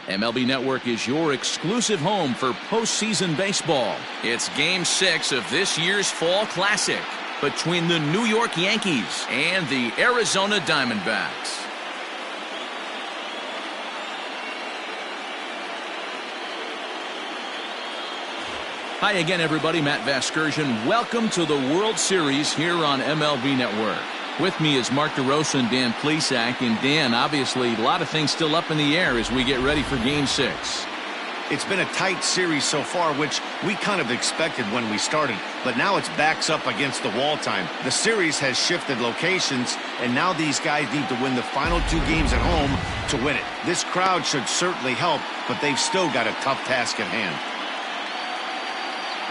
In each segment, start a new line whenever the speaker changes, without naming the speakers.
MLB Network is your exclusive home for postseason baseball. It's Game 6 of this year's Fall Classic between the New York Yankees and the Arizona Diamondbacks. Hi again, everybody. Matt Vasgersian. Welcome to the World Series here on MLB Network. With me is Mark DeRosa and Dan Plesac. And Dan, obviously, a lot of things still up in the air as we get ready for Game 6.
It's been a tight series so far, which we kind of expected when we started. But now it's backs up against the wall time. The series has shifted locations, and now these guys need to win the final 2 games at home to win it. This crowd should certainly help, but they've still got a tough task at hand.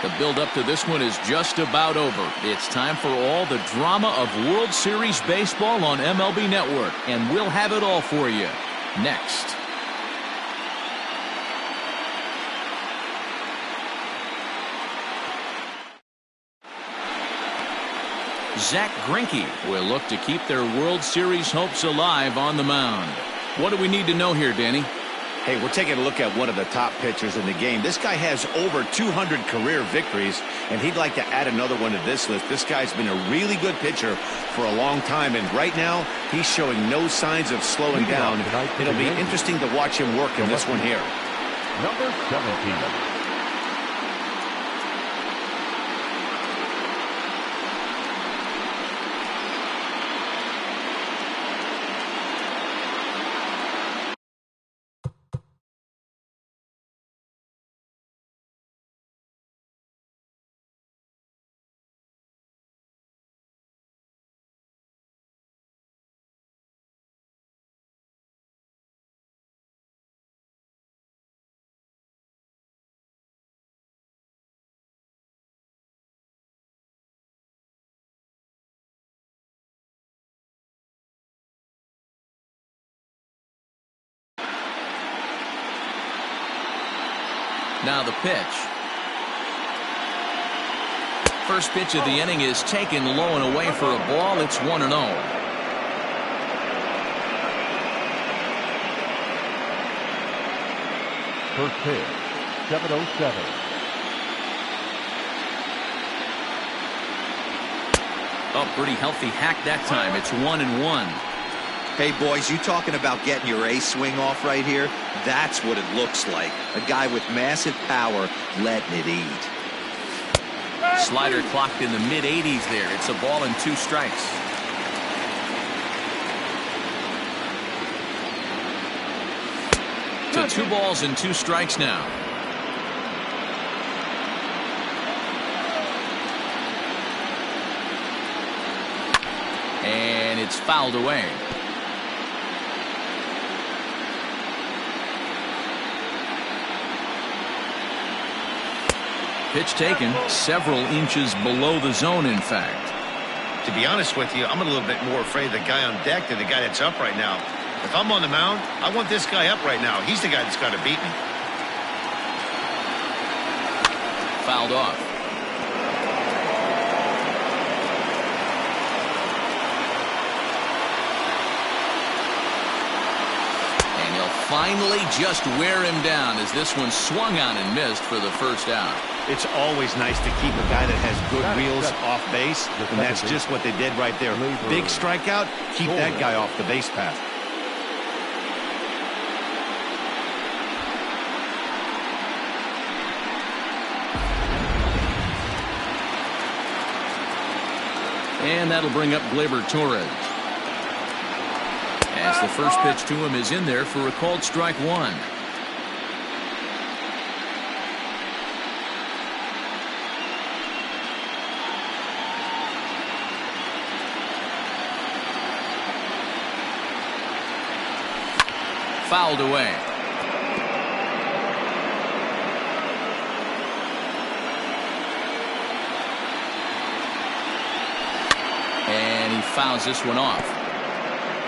The build-up to this one is just about over. It's time for all the drama of World Series baseball on MLB Network, and we'll have it all for you next. Zach Greinke will look to keep their World Series hopes alive on the mound. What do we need to know here, Danny?
Hey, we're taking a look at one of the top pitchers in the game. This guy has over 200 career victories, and he'd like to add another one to this list. This guy's been a really good pitcher for a long time, and right now he's showing no signs of slowing down. It'll be interesting to watch him work in this one here.
Number 17.
Now the pitch. First pitch of the inning is taken low and away for a ball. It's 1-0.
First pitch, 7:07.
Oh, pretty healthy hack that time. It's 1-1.
Hey, boys, you talking about getting your ace swing off right here? That's what it looks like. A guy with massive power letting it eat.
Slider clocked in the mid-80s there. It's a ball and 2 strikes. To 2 balls and 2 strikes now. And it's fouled away. Pitch taken several inches below the zone, in fact.
To be honest with you, I'm a little bit more afraid of the guy on deck than the guy that's up right now. If I'm on the mound, I want this guy up right now. He's the guy that's got to beat me.
Fouled off. And he'll finally just wear him down as this one swung on and missed for the first out.
It's always nice to keep a guy that has good wheels off base, and that's just what they did right there. Big strikeout, keep that guy off the base path.
And that'll bring up Gleyber Torres. As the first pitch to him is in there for a called strike 1. Fouled away. And he fouls this one off.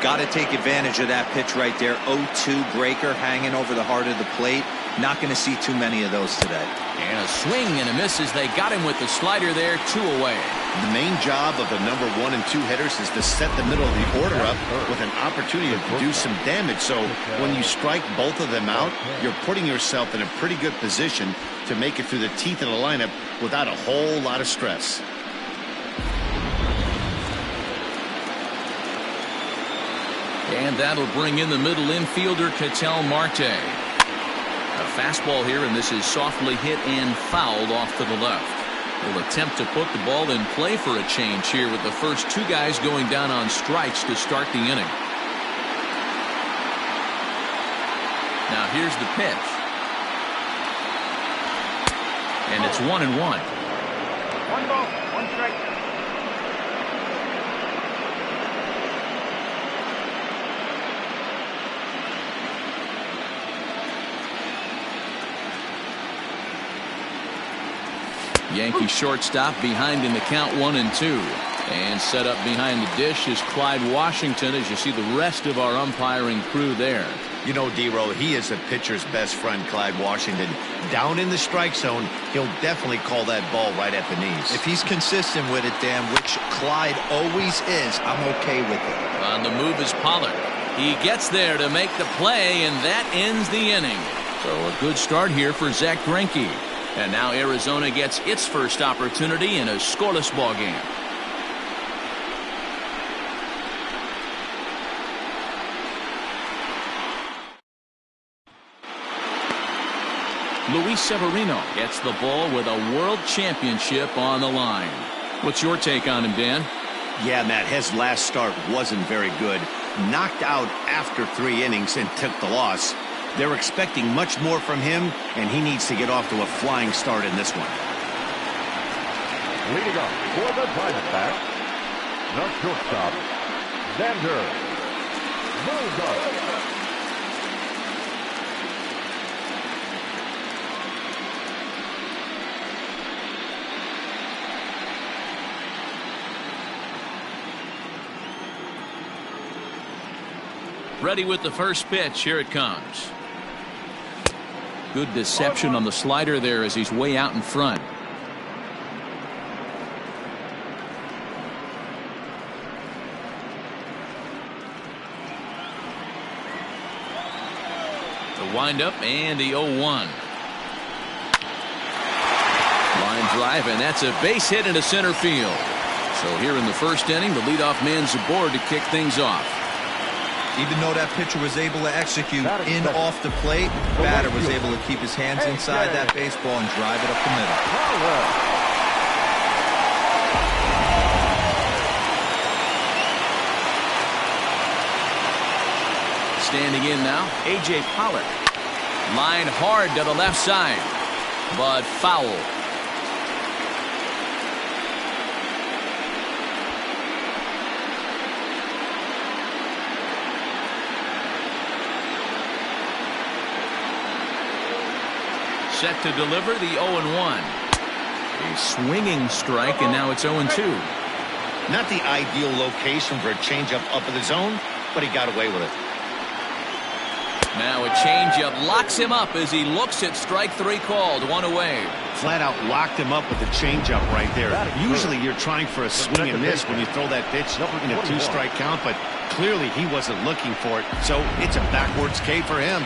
Got to take advantage of that pitch right there. 0-2 breaker hanging over the heart of the plate. Not going to see too many of those today.
And a swing and a miss as they got him with the slider there, 2 away.
The main job of the number 1 and 2 hitters is to set the middle of the order up with an opportunity to do some damage. So when you strike both of them out, you're putting yourself in a pretty good position to make it through the teeth of the lineup without a whole lot of stress.
And that'll bring in the middle infielder, Ketel Marte. A fastball here, and this is softly hit and fouled off to the left. Will attempt to put the ball in play for a change here with the first 2 guys going down on strikes to start the inning. Now here's the pitch. And it's 1-1.
1 ball, 1 strike.
Yankee shortstop behind in the count 1-2. And set up behind the dish is Clyde Washington as you see the rest of our umpiring crew there.
You know, D-Row, he is a pitcher's best friend, Clyde Washington. Down in the strike zone, he'll definitely call that ball right at the knees.
If he's consistent with it, Dan, which Clyde always is, I'm okay with it.
On the move is Pollard. He gets there to make the play, and that ends the inning. So a good start here for Zach Greinke. And now Arizona gets its first opportunity in a scoreless ball game. Luis Severino gets the ball with a world championship on the line. What's your take on him, Dan?
Yeah, Matt, his last start wasn't very good. Knocked out after 3 innings and took the loss. They're expecting much more from him, and he needs to get off to a flying start in this one.
Leading up for the Diamondbacks, the shortstop, Xander Bogaerts.
Ready with the first pitch. Here it comes. Good deception on the slider there as he's way out in front. The windup and the 0-1. Line drive, and that's a base hit into center field. So here in the first inning, the leadoff man's aboard to kick things off.
Even though that pitcher was able to execute in off the plate, batter was able to keep his hands inside that baseball and drive it up the middle.
Standing in now, A.J. Pollock. Line hard to the left side, but foul. Set to deliver the 0-1. A swinging strike, and now it's 0-2.
Not the ideal location for a changeup up in the zone, but he got away with it.
Now a changeup locks him up as he looks at strike 3 called. 1 away.
Flat out locked him up with the changeup right there. Usually you're trying for a swing and miss when you throw that pitch in a 2-strike count, but clearly he wasn't looking for it, so it's a backwards K for him.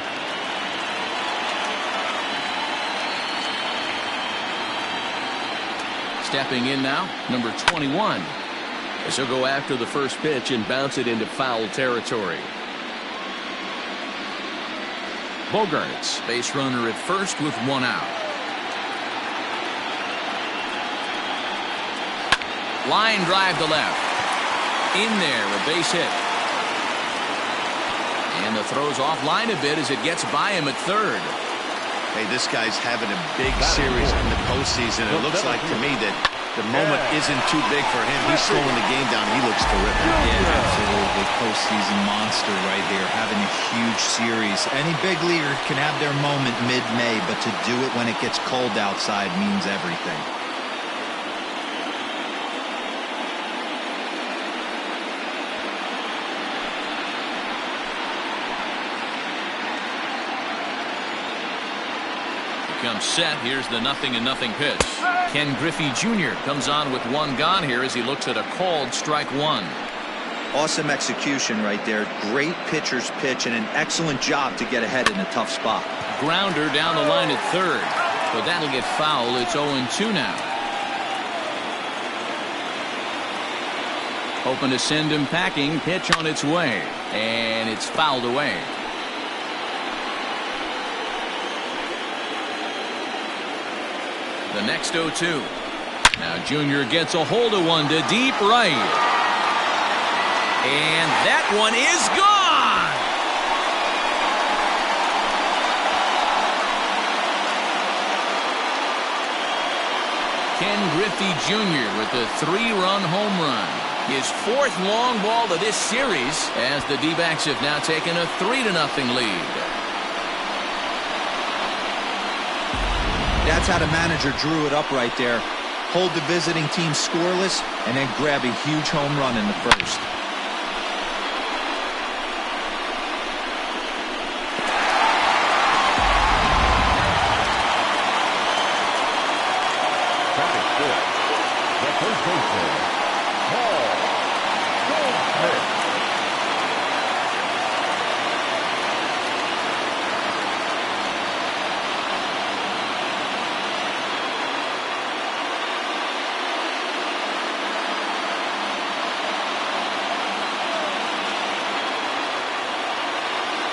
Stepping in now, number 21. As he'll go after the first pitch and bounce it into foul territory. Bogaerts, base runner at first with 1 out. Line drive to left. In there, a base hit. And the throw's offline a bit as it gets by him at third.
Hey, this guy's having a big series in the postseason. It looks like to me that the moment isn't too big for him. He's slowing the game down. He looks terrific.
Yeah, absolutely. Postseason monster right here, having a huge series. Any big leaguer can have their moment mid-May, but to do it when it gets cold outside means everything.
becomes set. Here's the 0-0 pitch. Ken Griffey Jr. comes on with one gone here as he looks at a called strike one.
Awesome execution right there. Great pitcher's pitch and an excellent job to get ahead in a tough spot.
Grounder down the line at third, but that'll get foul. It's 0-2 now. Hoping to send him packing. Pitch on its way, and it's fouled away. The next 0-2. Now Junior gets a hold of one to deep right. And that one is gone. Ken Griffey Jr. with a 3-run home run. His 4th long ball of this series as the D-backs have now taken a 3-0 lead.
That's how the manager drew it up right there. Hold the visiting team scoreless and then grab a huge home run in the first.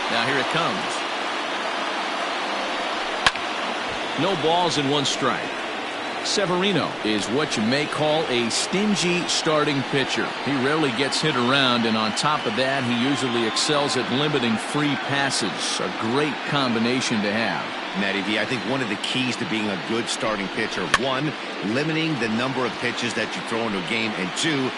Now here it comes. No balls and 1 strike. Severino is what you may call a stingy starting pitcher. He rarely gets hit around, and on top of that, he usually excels at limiting free passes. A great combination to have.
Matty V, I think one of the keys to being a good starting pitcher, 1, limiting the number of pitches that you throw into a game, and 2,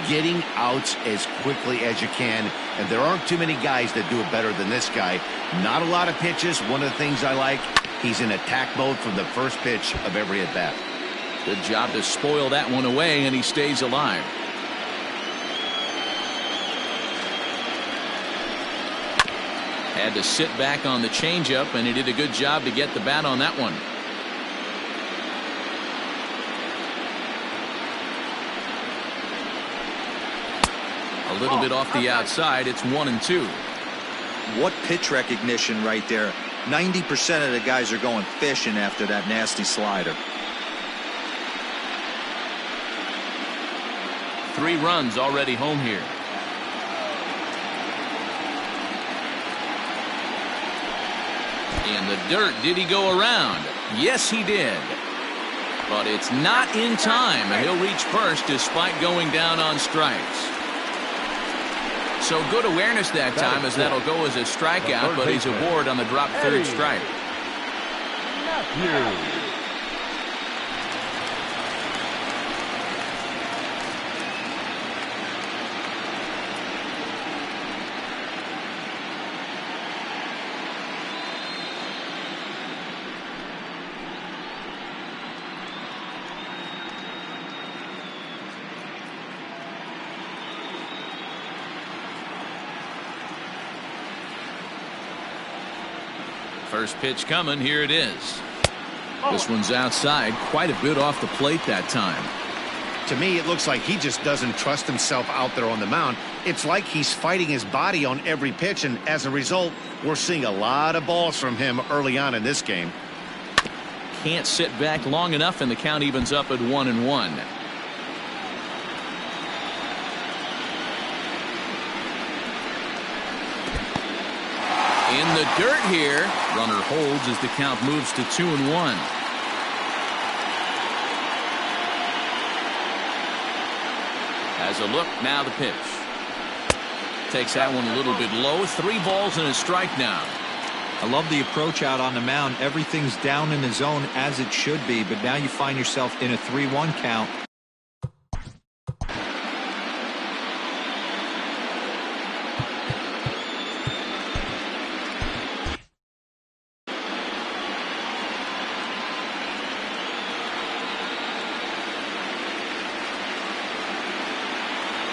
getting outs as quickly as you can. And there aren't too many guys that do it better than this guy. Not a lot of pitches. One of the things I like, he's in attack mode from the first pitch of every at-bat.
Good job to spoil that one away, and he stays alive. Had to sit back on the changeup, and he did a good job to get the bat on that one. A little bit off the outside. It's 1-2.
What pitch recognition right there. 90% of the guys are going fishing after that nasty slider.
3 runs already home here. In the dirt. Did he go around? Yes, he did. But it's not in time. He'll reach first despite going down on strikes. So good awareness that time, as that'll go as a strikeout, but he's aboard on the drop third strike. First pitch coming. Here it is. This one's outside, quite a bit off the plate that time.
To me, it looks like he just doesn't trust himself out there on the mound. It's like he's fighting his body on every pitch, and as a result, we're seeing a lot of balls from him early on in this game.
Can't sit back long enough, and the count evens up at 1-1. In the dirt here. Runner holds as the count moves to 2-1. Has a look. Now the pitch. Takes that one a little bit low. 3 balls and a strike now.
I love the approach out on the mound. Everything's down in the zone as it should be, but now you find yourself in a 3-1 count.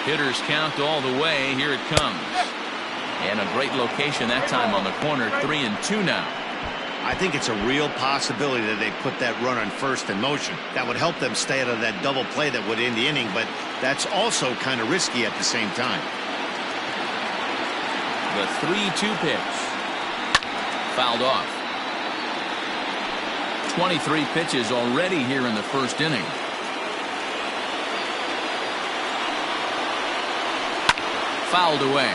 Hitters count all the way. Here it comes. And a great location that time on the corner. 3-2 now.
I think it's a real possibility that they put that runner on first in motion. That would help them stay out of that double play that would end the inning, but that's also kind of risky at the same time.
The 3-2 pitch. Fouled off. 23 pitches already here in the first inning. Fouled away.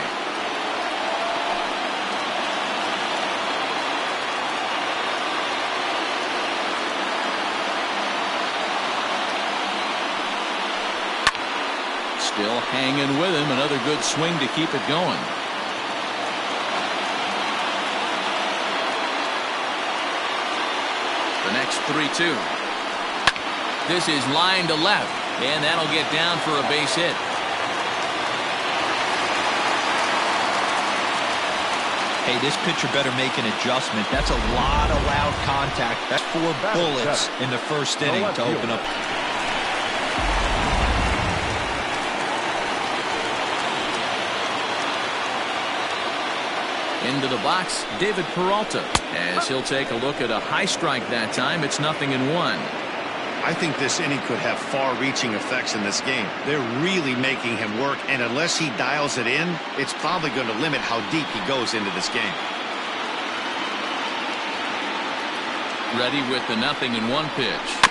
Still hanging with him. Another good swing to keep it going. The next 3-2. This is line to left, and that'll get down for a base hit.
Hey, this pitcher better make an adjustment. That's a lot of loud contact. That's 4 bullets in the first inning to open up.
Into the box, David Peralta, as he'll take a look at a high strike that time. It's 0-1.
I think this inning could have far-reaching effects in this game. They're really making him work, and unless he dials it in, it's probably going to limit how deep he goes into this game.
Ready with the 0-1 pitch.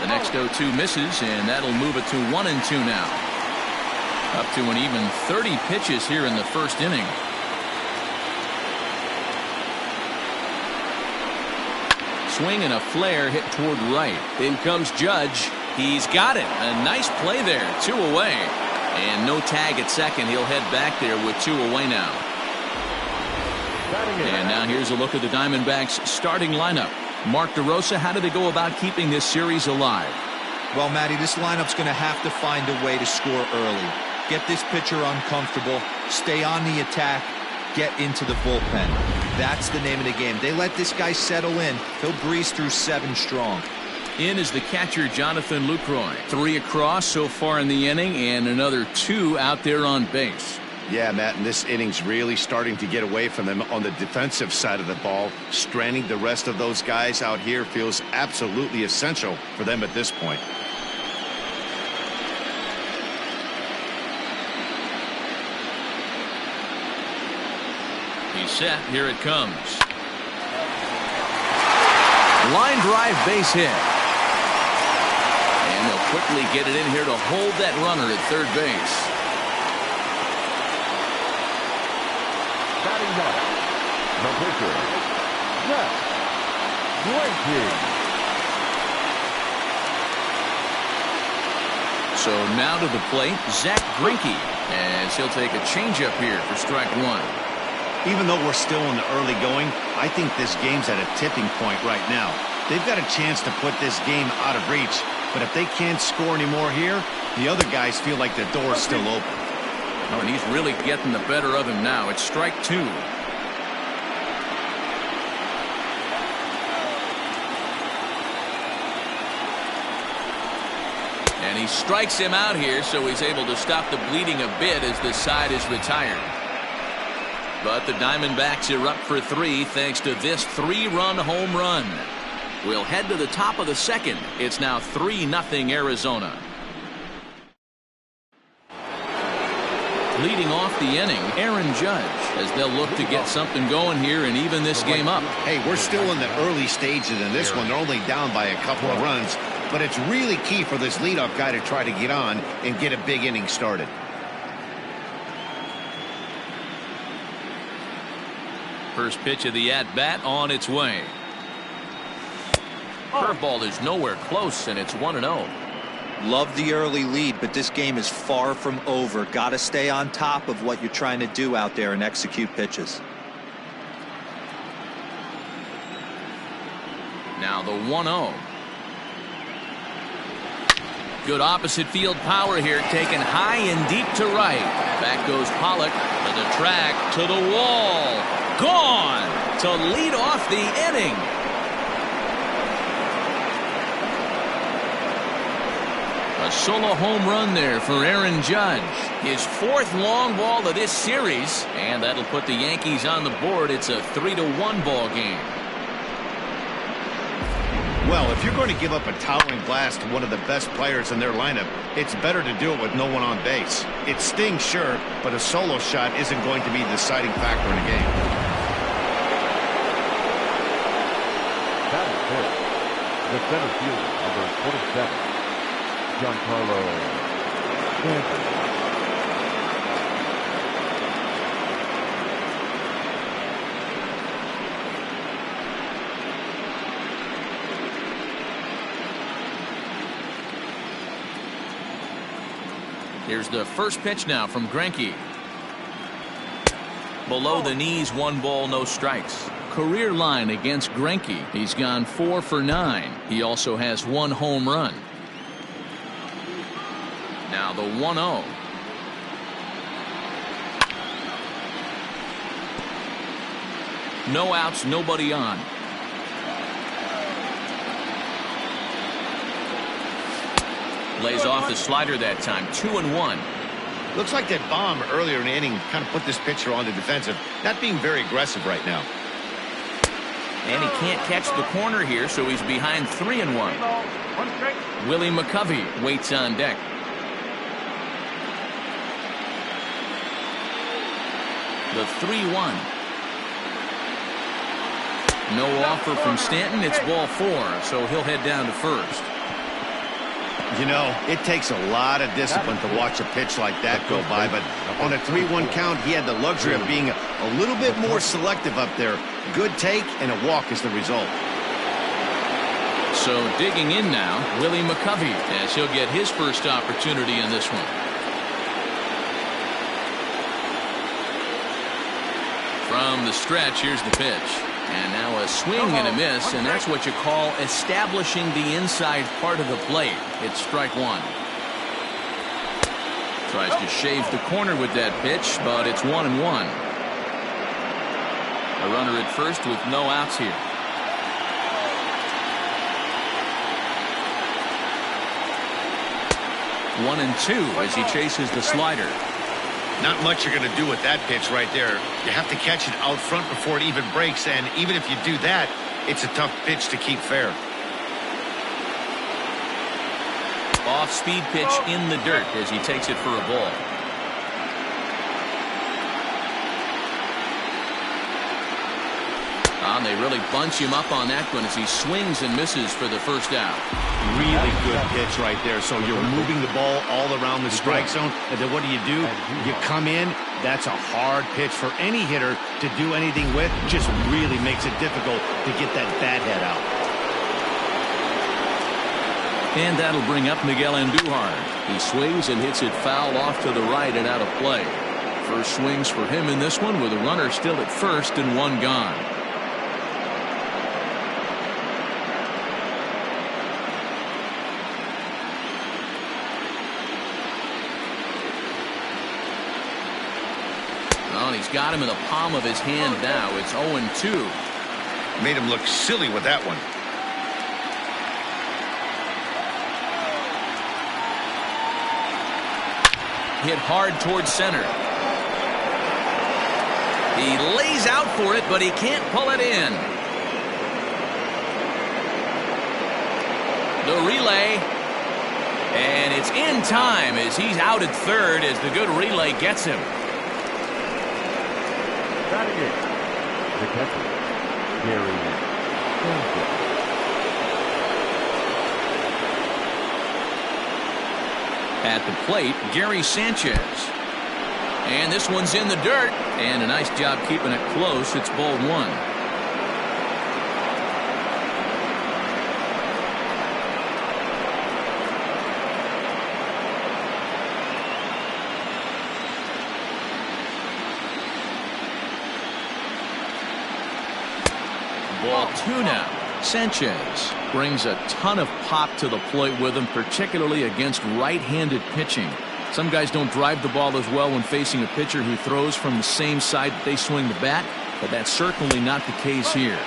The next 0-2 misses, and that'll move it to 1-2 now. Up to an even 30 pitches here in the first inning. Swing and a flare hit toward right. In comes Judge. He's got it. A nice play there. 2 away. And no tag at second. He'll head back there with 2 away now. And now here's a look at the Diamondbacks starting lineup. Mark DeRosa, how do they go about keeping this series alive?
Well, Matty, this lineup's going to have to find a way to score early. Get this pitcher uncomfortable, stay on the attack, get into the bullpen. That's the name of the game. They let this guy settle in. He'll breeze through 7 strong.
In is the catcher, Jonathan Lucroy. 3 across so far in the inning, and another 2 out there on base.
Yeah, Matt, and this inning's really starting to get away from them on the defensive side of the ball. Stranding the rest of those guys out here feels absolutely essential for them at this point.
He's set. Here it comes. Line drive base hit. And they'll quickly get it in here to hold that runner at third base.
Batting up, the pitcher, Zach Greinke.
So now to the plate, Zach Greinke, as he'll take a changeup here for strike 1.
Even though we're still in the early going, I think this game's at a tipping point right now. They've got a chance to put this game out of reach, but if they can't score anymore here, the other guys feel like the door's still open.
Oh, and he's really getting the better of him now. It's strike 2. And he strikes him out here, so he's able to stop the bleeding a bit as the side is retired. But the Diamondbacks are up for 3 thanks to this 3-run home run. We'll head to the top of the second. It's now 3-0 Arizona. Leading off the inning, Aaron Judge, as they'll look to get something going here and even this game up.
Hey, we're still in the early stages in this one. They're only down by a couple of runs, but it's really key for this leadoff guy to try to get on and get a big inning started.
First pitch of the at-bat on its way. Curveball is nowhere close, and it's 1-0.
Love the early lead, but this game is far from over. Got to stay on top of what you're trying to do out there and execute pitches.
Now the 1-0. Good opposite field power here, taken high and deep to right. Back goes Pollock to the track, to the wall. Gone to lead off the inning. A solo home run there for Aaron Judge. His 4th long ball of this series, and that'll put the Yankees on the board. It's a 3-1 ball game.
Well, if you're going to give up a towering blast to one of the best players in their lineup, it's better to do it with no one on base. It stings, sure, but a solo shot isn't going to be the deciding factor in a game.
That is hit. The center fielder, number 27, Giancarlo Stanton.
Here's the first pitch now from Greinke. Below the knees, 1 ball, no strikes. Career line against Greinke. He's gone 4 for 9. He also has 1 home run. Now the 1-0. No outs, nobody on. Lays off the slider that time. 2-1.
Looks like that bomb earlier in the inning kind of put this pitcher on the defensive. Not being very aggressive right now.
And he can't catch the corner here, so he's behind 3-1. Willie McCovey waits on deck. The 3-1. No offer from Stanton. It's ball 4, so he'll head down to first.
You know, it takes a lot of discipline to watch a pitch like that go by, but on a 3-1 count, he had the luxury of being a little bit more selective up there. Good take, and a walk is the result.
So digging in now, Willie McCovey, as he'll get his first opportunity in this one. From the stretch, here's the pitch. And now a swing and a miss, and that's what you call establishing the inside part of the plate. It's strike 1. Tries to shave the corner with that pitch, but it's 1-1. A runner at first with no outs here. 1-2 as he chases the slider.
Not much you're going to do with that pitch right there. You have to catch it out front before it even breaks, and even if you do that, it's a tough pitch to keep fair.
Off-speed pitch in the dirt as he takes it for a ball. And they really bunch him up on that one as he swings and misses for the first out.
Really good pitch right there. So you're moving the ball all around the strike zone, and then what do? You come in. That's a hard pitch for any hitter to do anything with. Just really makes it difficult to get that bat head out.
And that'll bring up Miguel Andujar. He swings and hits it foul off to the right and out of play. First swings for him in this one with a runner still at first and 1 gone. He's got him in the palm of his hand now. It's 0-2.
Made him look silly with that one.
Hit hard towards center. He lays out for it, but he can't pull it in. The relay. And it's in time as he's out at third as the good relay gets him.
Batting in, the catcher, Gary Sanchez.
At the plate, Gary Sanchez. And this one's in the dirt. And a nice job keeping it close. It's ball 1. Ball 2 now. Sanchez brings a ton of pop to the plate with him, particularly against right-handed pitching. Some guys don't drive the ball as well when facing a pitcher who throws from the same side that they swing the bat, but that's certainly not the case here.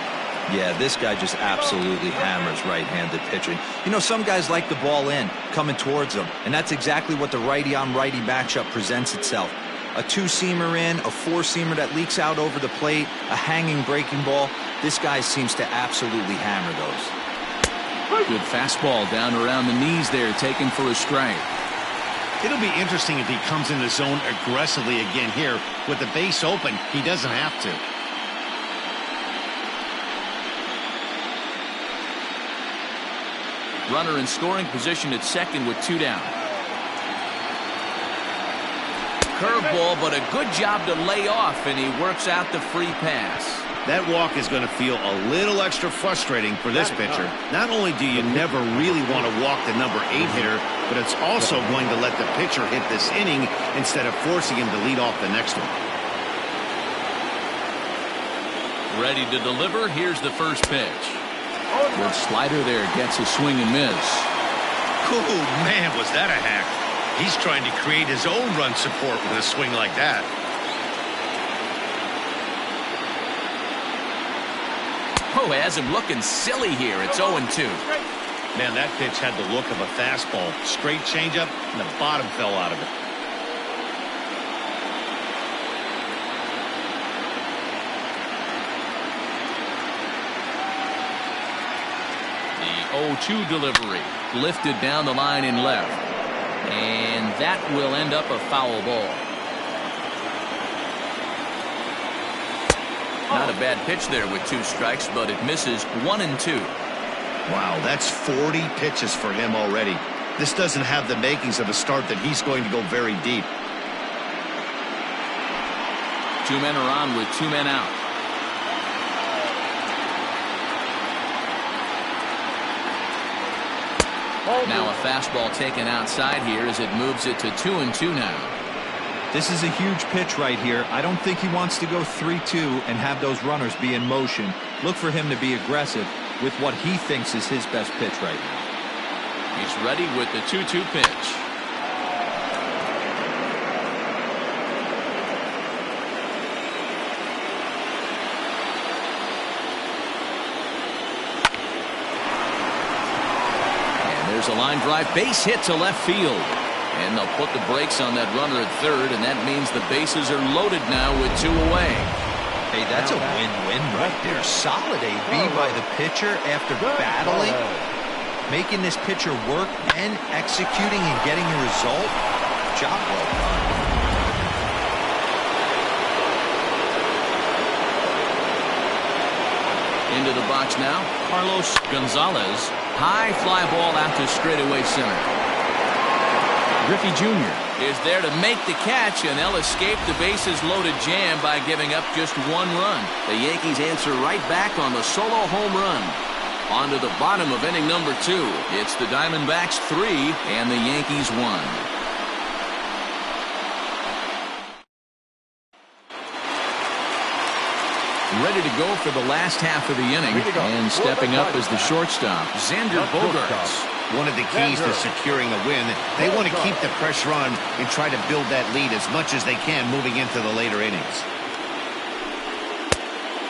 Yeah, this guy just absolutely hammers right-handed pitching. You know, some guys like the ball in, coming towards them, and that's exactly what the righty-on-righty matchup presents itself. A two-seamer in, a four-seamer that leaks out over the plate, a hanging breaking ball. This guy seems to absolutely hammer those.
Good fastball down around the knees there, taken for a strike.
It'll be interesting if he comes in the zone aggressively again here. With the base open, he doesn't have to.
Runner in scoring position at second with 2 down. Curveball, but a good job to lay off, and he works out the free pass.
That walk is going to feel a little extra frustrating for this pitcher. Not only do you never really want to walk the number 8 hitter, but it's also going to let the pitcher hit this inning instead of forcing him to lead off the next one.
Ready to deliver. Here's the first pitch. Good slider there, gets a swing and miss.
Oh, man, was that a hack. He's trying to create his own run support with a swing like that.
Oh, has him looking silly here. It's 0-2.
Man, that pitch had the look of a fastball. Straight changeup, and the bottom fell out of it.
The 0-2 delivery. Lifted down the line in left. And that will end up a foul ball. Not a bad pitch there with 2 strikes, but it misses 1-2.
Wow, that's 40 pitches for him already. This doesn't have the makings of a start that he's going to go very deep.
2 men are on with 2 men out. Now a fastball taken outside here as it moves it to 2-2 now.
This is a huge pitch right here. I don't think he wants to go 3-2 and have those runners be in motion. Look for him to be aggressive with what he thinks is his best pitch right now.
He's ready with the 2-2 pitch. And there's a line drive, base hit to left field. And they'll put the brakes on that runner at third, and that means the bases are loaded now with 2 away.
Hey, that's a win-win right there. Solid AB by the pitcher after battling, making this pitcher work and executing and getting a result. Job well done.
Into the box now, Carlos Gonzalez. High fly ball out to straightaway center. Griffey Jr. is there to make the catch, and they'll escape the bases loaded jam by giving up just 1 run. The Yankees answer right back on the solo home run. On to the bottom of inning number 2. It's the Diamondbacks 3 and the Yankees 1. Ready to go for the last half of the inning, and stepping up as the shortstop, Xander Bogaerts.
One of the keys to securing a win, they want to keep the pressure on and try to build that lead as much as they can moving into the later innings.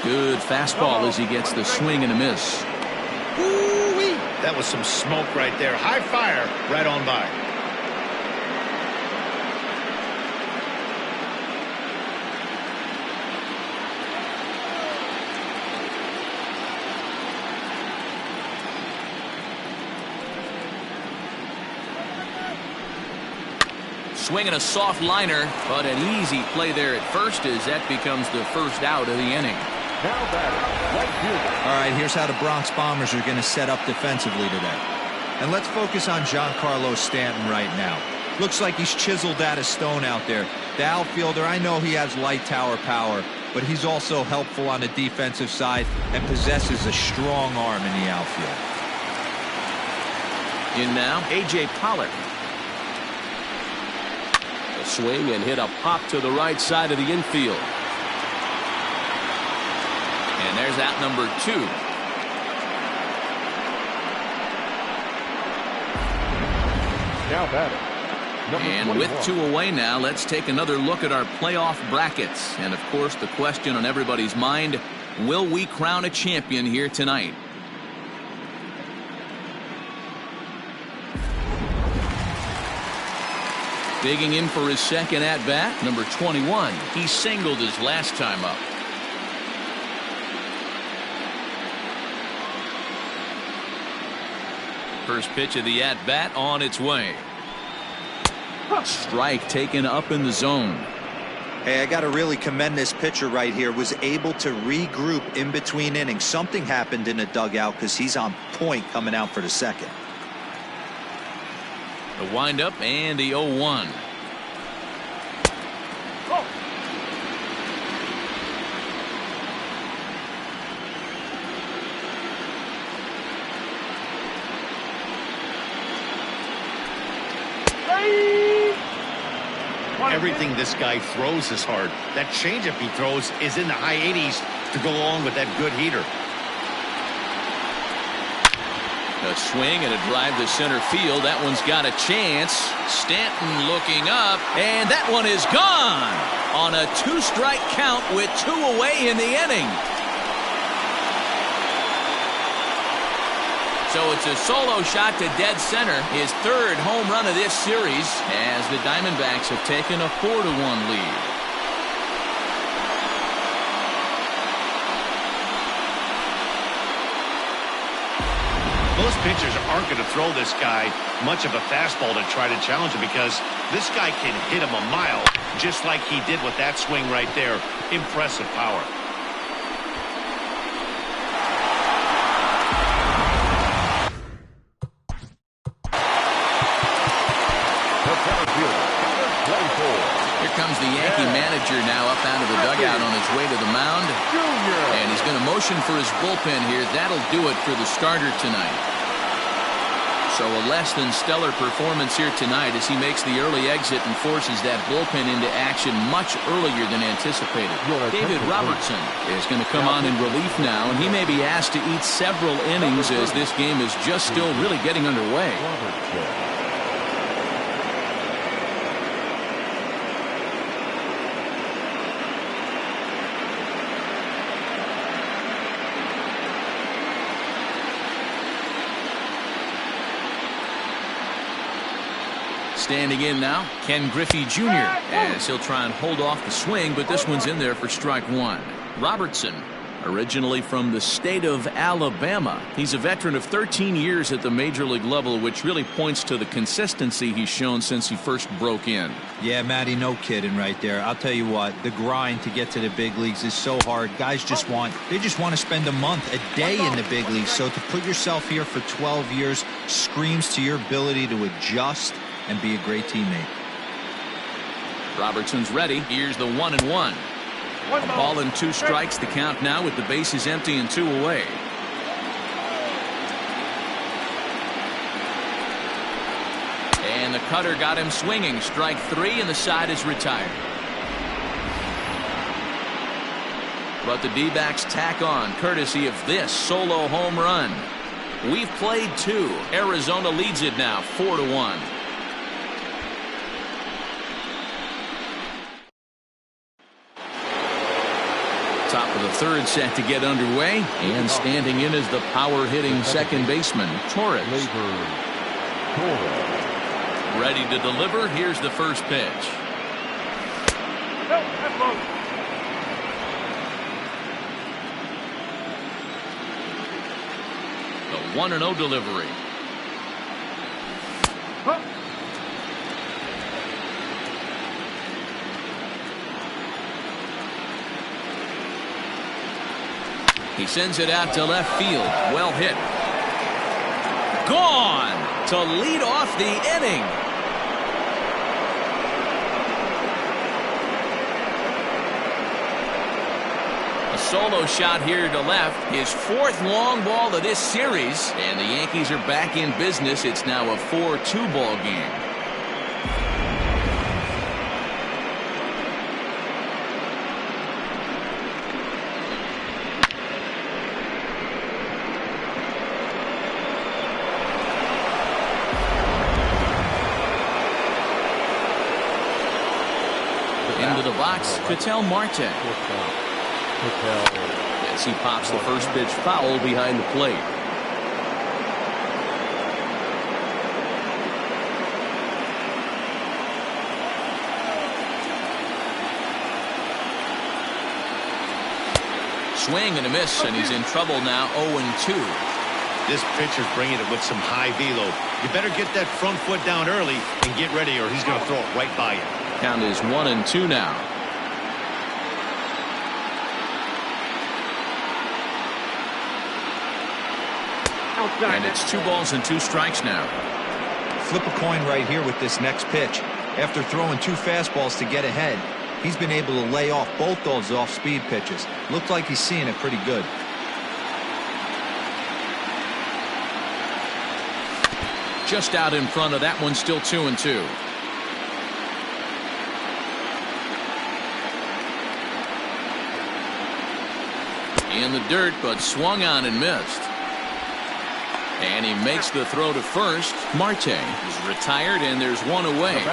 Good fastball as he gets the swing and a miss.
Ooh-wee. That was some smoke right there. High fire right on by.
Swinging a soft liner, but an easy play there at first as that becomes the first out of the inning.
All right, here's how the Bronx Bombers are going to set up defensively today. And let's focus on Giancarlo Stanton right now. Looks like he's chiseled out of stone out there. The outfielder, I know he has light tower power, but he's also helpful on the defensive side and possesses a strong arm in the outfield.
In now, A.J. Pollock. Swing and hit a pop to the right side of the infield. And there's out number 2.
Now batting.
And with 2 away now, let's take another look at our playoff brackets. And, of course, the question on everybody's mind, will we crown a champion here tonight? Digging in for his second at-bat, number 21. He singled his last time up. First pitch of the at-bat on its way. Strike taken up in the zone.
Hey, I got to really commend this pitcher right here. Was able to regroup in between innings. Something happened in the dugout because he's on point coming out for the second.
The windup and the 0-1.
Everything this guy throws is hard. That changeup he throws is in the high 80s to go along with that good heater.
A swing and a drive to center field. That one's got a chance. Stanton looking up, and that one is gone on a 2-strike count with 2 away in the inning. So it's a solo shot to dead center, his 3rd home run of this series, as the Diamondbacks have taken a 4-1 lead.
Most pitchers aren't going to throw this guy much of a fastball to try to challenge him because this guy can hit him a mile, just like he did with that swing right there. Impressive power.
Here comes the Yankee manager now up out of the dugout on his way to the mound. And he's going to motion for his bullpen here. That'll do it for the starter tonight. So a less than stellar performance here tonight as he makes the early exit and forces that bullpen into action much earlier than anticipated. David Robertson is going to come on in relief now, and he may be asked to eat several innings as this game is just still really getting underway. Standing in now, Ken Griffey Jr. as he'll try and hold off the swing, but this one's in there for strike 1. Robertson, originally from the state of Alabama. He's a veteran of 13 years at the major league level, which really points to the consistency he's shown since he first broke in.
Yeah, Matty, no kidding right there. I'll tell you what, the grind to get to the big leagues is so hard. Guys just want to spend a month, a day in the big leagues. So to put yourself here for 12 years screams to your ability to adjust and be a great teammate.
Robertson's ready. Here's the 1-1. A ball and 2 strikes the count now with the bases empty and 2 away. And the cutter got him swinging. Strike 3 and the side is retired. But the D-backs tack on courtesy of this solo home run. We've played 2. Arizona leads it now 4-1. Top of the 3rd set to get underway, and standing in is the power-hitting second baseman, Torres. Ready to deliver. Here's the first pitch. The 1-0 delivery. He sends it out to left field. Well hit. Gone to lead off the inning. A solo shot here to left. His 4th long ball of this series. And the Yankees are back in business. It's now a 4-2 ball game. Into the box, Ketel Marte. As he pops the first pitch foul behind the plate. Swing and a miss, and he's in trouble now, 0-2.
This pitcher's bringing it with some high velo. You better get that front foot down early and get ready, or he's going to throw it right by you.
Count is 1-2 now. And it's 2 balls and 2 strikes now.
Flip a coin right here with this next pitch. After throwing 2 fastballs to get ahead, he's been able to lay off both those off-speed pitches. Looks like he's seeing it pretty good.
Just out in front of that one, still 2-2. In the dirt, but swung on and missed. And he makes the throw to first. Marte is retired, and there's 1 away.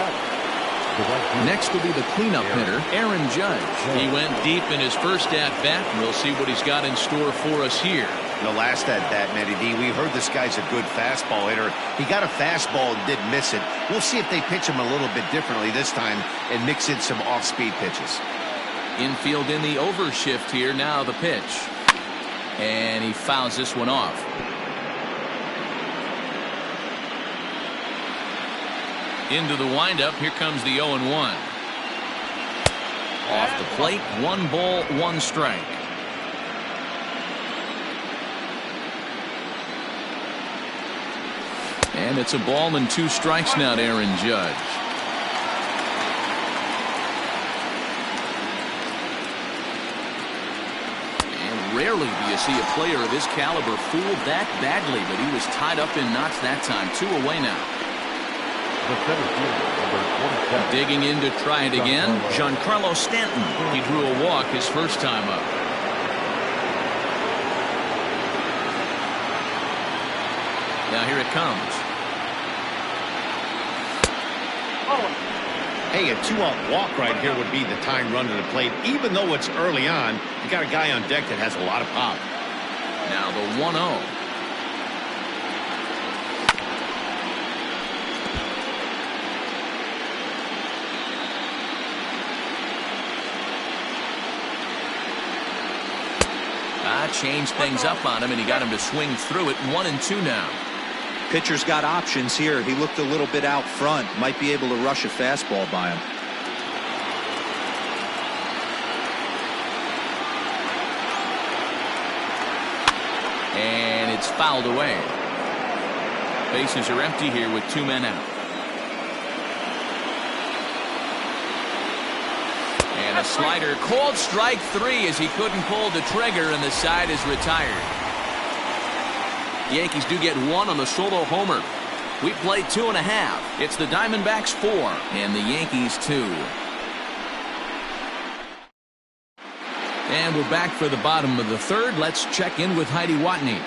Next will be the cleanup hitter, Aaron Judge. He went deep in his first at-bat. We'll see what he's got in store for us here.
The last at-bat, Matty D, we heard this guy's a good fastball hitter. He got a fastball and did miss it. We'll see if they pitch him a little bit differently this time and mix in some off-speed pitches.
Infield in the overshift here. Now the pitch. And he fouls this one off. Into the windup. Here comes the 0-1. Off the plate. 1 ball, 1 strike. And it's a ball and 2 strikes now to Aaron Judge. And rarely do you see a player of his caliber fooled that badly, but he was tied up in knots that time. 2 away now. Digging in to try it again, Giancarlo Stanton. He drew a walk his first time up. Now here it comes.
Hey, a 2-out walk right here would be the time run to the plate. Even though it's early on, you got a guy on deck that has a lot of pop.
Now the 1-0. Changed things up on him, and he got him to swing through it. 1-2 now.
Pitcher's got options here. He looked a little bit out front. Might be able to rush a fastball by him.
And it's fouled away. Bases are empty here with 2 men out. And a slider, called strike 3 as he couldn't pull the trigger, and the side is retired. The Yankees do get 1 on the solo homer. We played 2.5. It's the Diamondbacks 4 and the Yankees 2. And we're back for the bottom of the 3rd. Let's check in with Heidi Watney.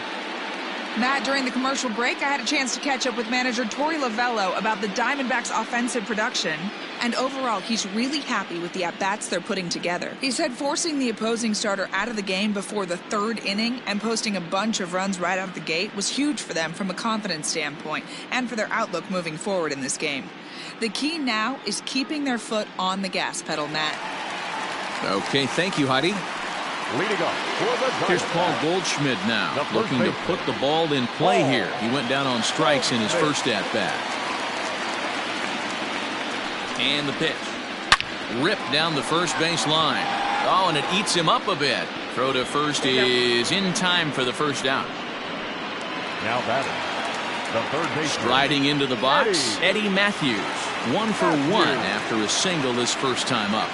Matt, during the commercial break, I had a chance to catch up with manager Torey Lovello about the Diamondbacks' offensive production. And overall, he's really happy with the at-bats they're putting together. He said forcing the opposing starter out of the game before the 3rd inning and posting a bunch of runs right out of the gate was huge for them from a confidence standpoint and for their outlook moving forward in this game. The key now is keeping their foot on the gas pedal, Matt.
Okay, thank you, Heidi.
Leading off for the
Here's Paul Goldschmidt now, looking to put the ball in play here. He went down on strikes in his first at-bat. And the pitch. Ripped down the first base line. Oh, and it eats him up a bit. Throw to first is in time for the first out.
Now batting, the 3rd base.
Striding into the box, Eddie Matthews. 1 for 1 after a single his first time up.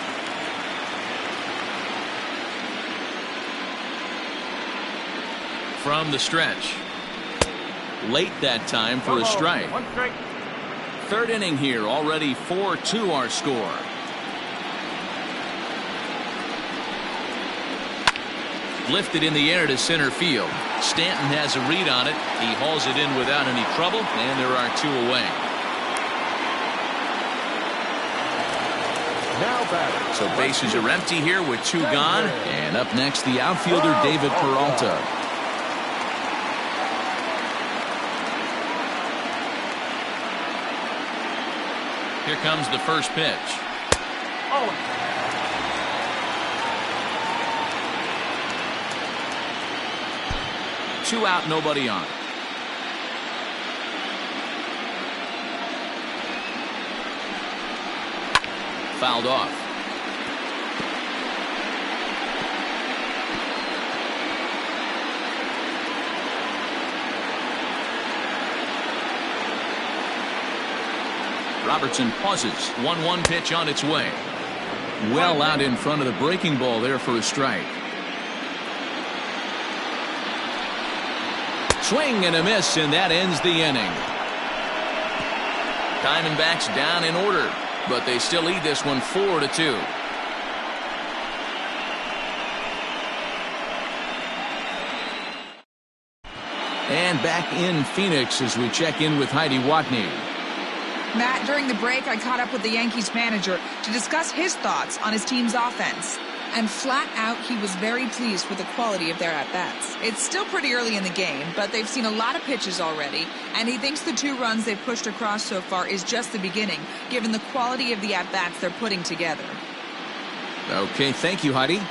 From the stretch. Late that time for a strike.
1 strike.
3rd inning here, already 4-2 our score. Lifted in the air to center field. Stanton has a read on it. He hauls it in without any trouble, and there are 2 away.
Now batter.
So bases are empty here with 2 gone. And up next, the outfielder, David Peralta. Here comes the first pitch.
Oh.
2 out, nobody on. Fouled off. Robertson pauses. 1-1 pitch on its way. Well out in front of the breaking ball there for a strike. Swing and a miss, and that ends the inning. Diamondbacks down in order, but they still lead this one 4-2. And back in Phoenix as we check in with Heidi Watney.
Matt, during the break, I caught up with the Yankees manager to discuss his thoughts on his team's offense. And flat out, he was very pleased with the quality of their at-bats. It's still pretty early in the game, but they've seen a lot of pitches already, and he thinks the 2 runs they've pushed across so far is just the beginning, given the quality of the at-bats they're putting together.
Okay, thank you, Heidi.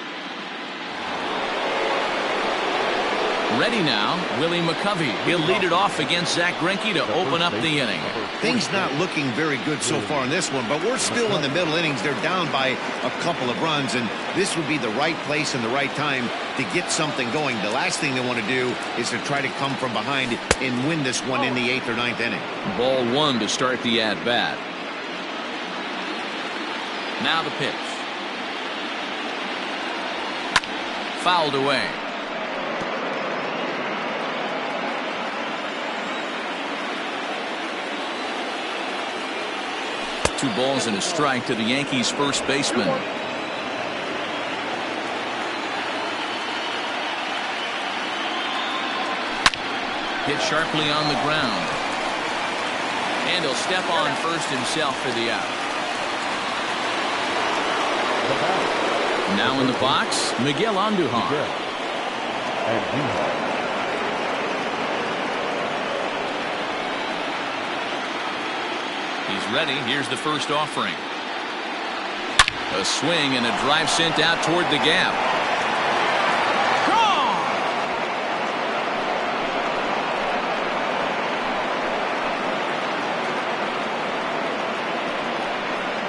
Ready now, Willie McCovey. He'll lead it off against Zach Greinke to open up the inning.
Things not looking very good so far in this one, but we're still in the middle innings. They're down by a couple of runs, and this would be the right place and the right time to get something going. The last thing they want to do is to try to come from behind and win this one in the 8th or 9th inning.
Ball 1 to start the at-bat. Now the pitch. Fouled away. Two balls and a strike to the Yankees' first baseman. Hit sharply on the ground. And he'll step on first himself for the out. Now in the box, Miguel Andujar. He's ready. Here's the first offering. A swing and a drive sent out toward the gap. Gone!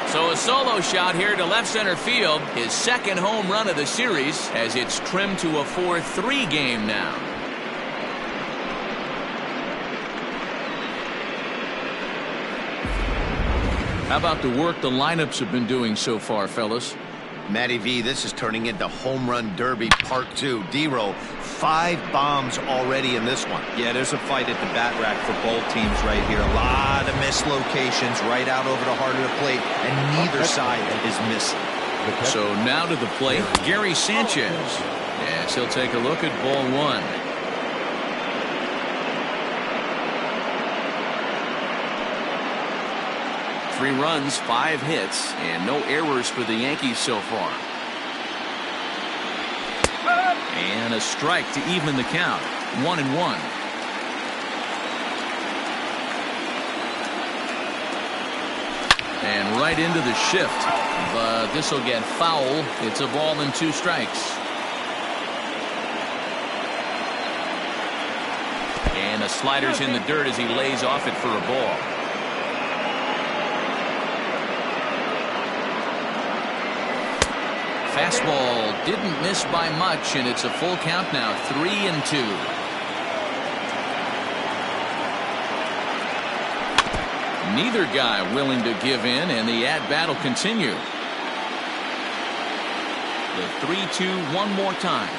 So a solo shot here to left center field. His second home run of the series as it's trimmed to a 4-3 game now. How about the work the lineups have been doing so far, fellas?
Matty V, this is turning into Home Run Derby Part 2. D-Row, 5 bombs already in this one.
Yeah, there's a fight at the bat rack for both teams right here. A lot of missed locations right out over the heart of the plate, and neither side is missing.
So now to the plate, Gary Sanchez. Yes, he'll take a look at ball 1. Three runs, 5 hits, and no errors for the Yankees so far. And a strike to even the count. 1-1. And right into the shift. But this will get foul. It's a ball and 2 strikes. And a slider's in the dirt as he lays off it for a ball. Fastball didn't miss by much, and it's a full count now, 3-2. Neither guy willing to give in, and the at-bat will continue. The 3-2 one more time.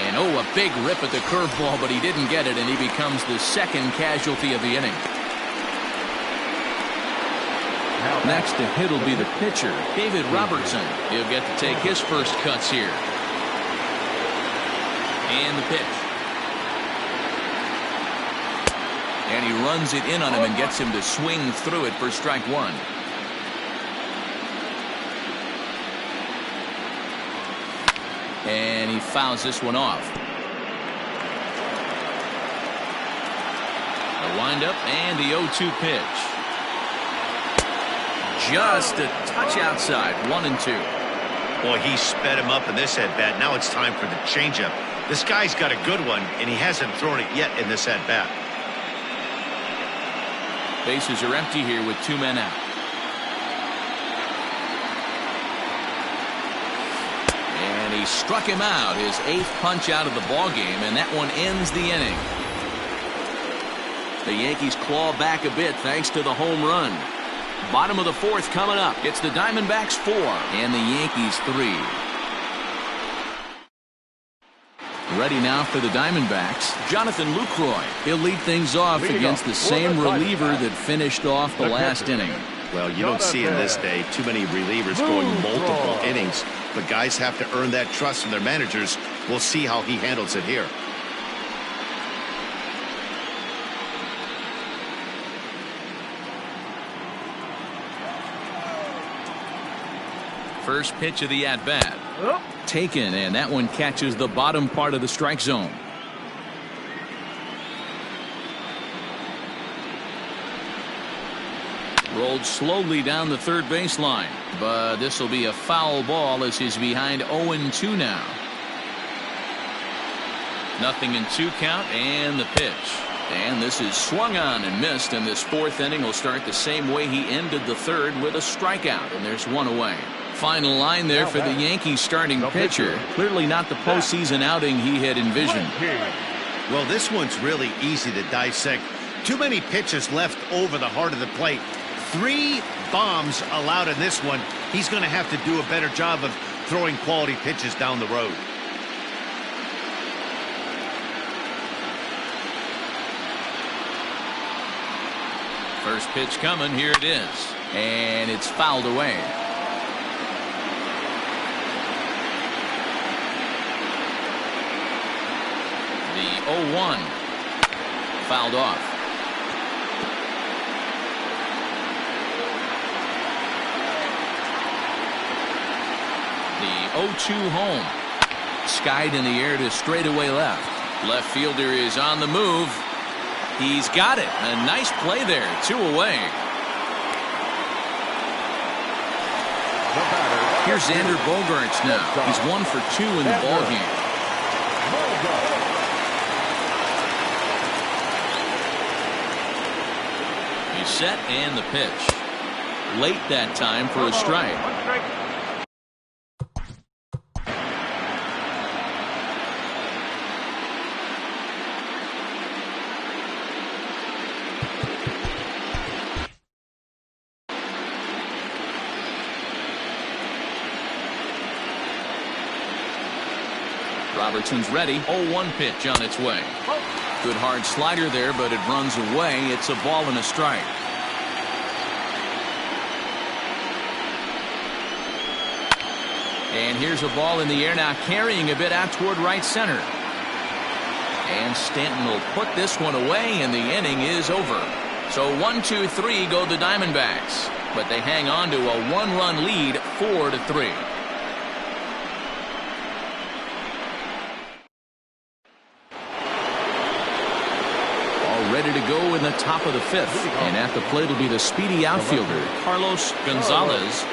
And oh, a big rip at the curveball, but he didn't get it, and he becomes the second casualty of the inning. Next to hit will be the pitcher, David Robertson. He'll get to take his first cuts here. And the pitch. And he runs it in on him and gets him to swing through it for strike 1. And he fouls this one off. The windup and the 0-2 pitch. Just a touch outside. 1-2.
Boy, he sped him up in this at-bat. Now it's time for the changeup. This guy's got a good one, and he hasn't thrown it yet in this at-bat.
Bases are empty here with 2 men out. And he struck him out, his 8th punch out of the ball game, and that one ends the inning. The Yankees claw back a bit thanks to the home run. Bottom of the 4th coming up. It's the Diamondbacks 4 and the Yankees 3. Ready now for the Diamondbacks, Jonathan Lucroy. He'll lead things off against the same reliever that finished off the last inning.
Well, you don't see in this day too many relievers going multiple innings, but guys have to earn that trust from their managers. We'll see how he handles it here.
First pitch of the at-bat. Taken, and that one catches the bottom part of the strike zone. Rolled slowly down the third baseline, but this will be a foul ball as he's behind 0-2 now. 0-2 count and the pitch. And this is swung on and missed, and this 4th inning will start the same way he ended the 3rd with a strikeout, and there's 1 away. Final line there for the Yankees starting pitcher. Clearly not the postseason outing he had envisioned.
Well, this one's really easy to dissect. Too many pitches left over the heart of the plate. 3 bombs allowed in this one. He's going to have to do a better job of throwing quality pitches down the road.
First pitch coming. Here it is. And it's fouled away. The 0-1 fouled off. The 0-2 home. Skied in the air to straightaway left. Left fielder is on the move. He's got it. A nice play there. 2 away. Here's Xander Bogaerts now. He's 1 for 2 in the ball game. He's set and the pitch. Late that time for a strike. Robertson's ready. 0-1 pitch on its way. Good hard slider there, but it runs away. It's a ball and a strike. And here's a ball in the air now, carrying a bit out toward right center. And Stanton will put this one away, and the inning is over. So 1-2-3 go the Diamondbacks, but they hang on to a 1-run lead, 4-3. Ready to go in the top of the 5th, and at the plate will be the speedy outfielder Carlos Gonzalez.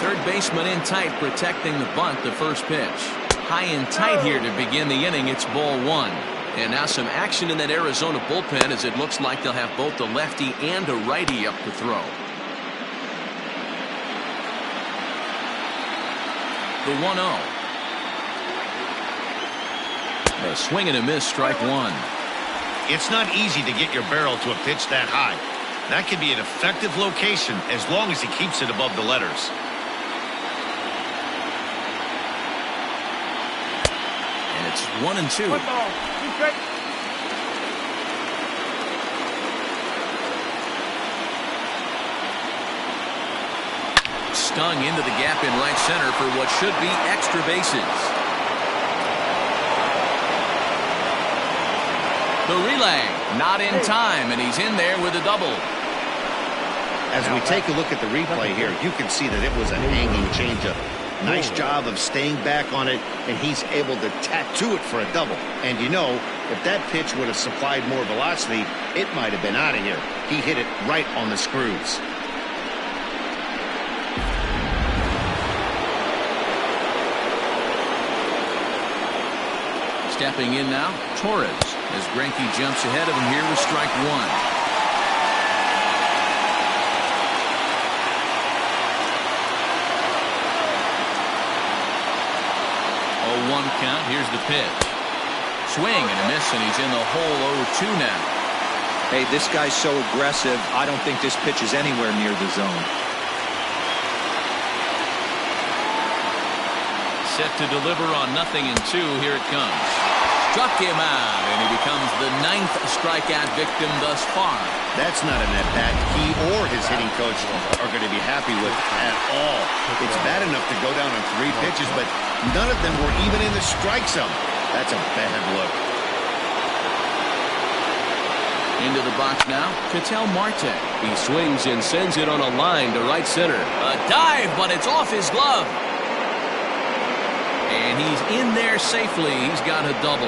Third baseman in tight, protecting the bunt. The first pitch high and tight here to begin the inning. It's ball 1, and now some action in that Arizona bullpen as it looks like they'll have both a lefty and a righty up to throw. The 1-0. A swing and a miss, strike 1.
It's not easy to get your barrel to a pitch that high. That can be an effective location as long as he keeps it above the letters.
And it's 1-2. Stung into the gap in right center for what should be extra bases. The relay, not in time, and he's in there with a double.
As we take a look at the replay here, you can see that it was a hanging changeup. Nice job of staying back on it, and he's able to tattoo it for a double. And you know, if that pitch would have supplied more velocity, it might have been out of here. He hit it right on the screws.
Stepping in now, Torres, as Greinke jumps ahead of him here with strike one. 0-1 count. Here's the pitch. Swing and a miss, and he's in the hole 0-2 now.
Hey, this guy's so aggressive, I don't think this pitch is anywhere near the zone.
Set to deliver on 0-2. Here it comes. Struck him out, and he becomes the 9th strikeout victim thus far.
That's not an at-bat he or his hitting coach are going to be happy with at all. It's bad enough to go down on 3 pitches, but none of them were even in the strike zone. That's a bad look.
Into the box now, Ketel Marte. He swings and sends it on a line to right center. A dive, but it's off his glove. And he's in there safely. He's got a double.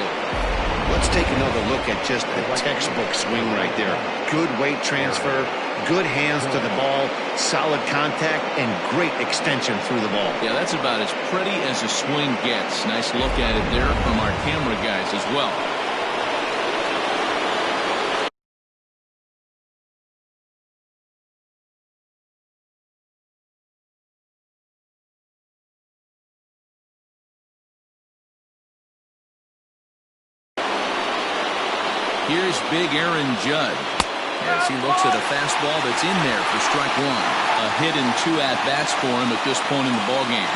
Let's take another look at just the textbook swing right there. Good weight transfer, good hands to the ball, solid contact, and great extension through the ball.
Yeah, that's about as pretty as a swing gets. Nice look at it there from our camera guys as well. Here's big Aaron Judge as he looks at a fastball that's in there for strike one. A hit and 2 at-bats for him at this point in the ballgame.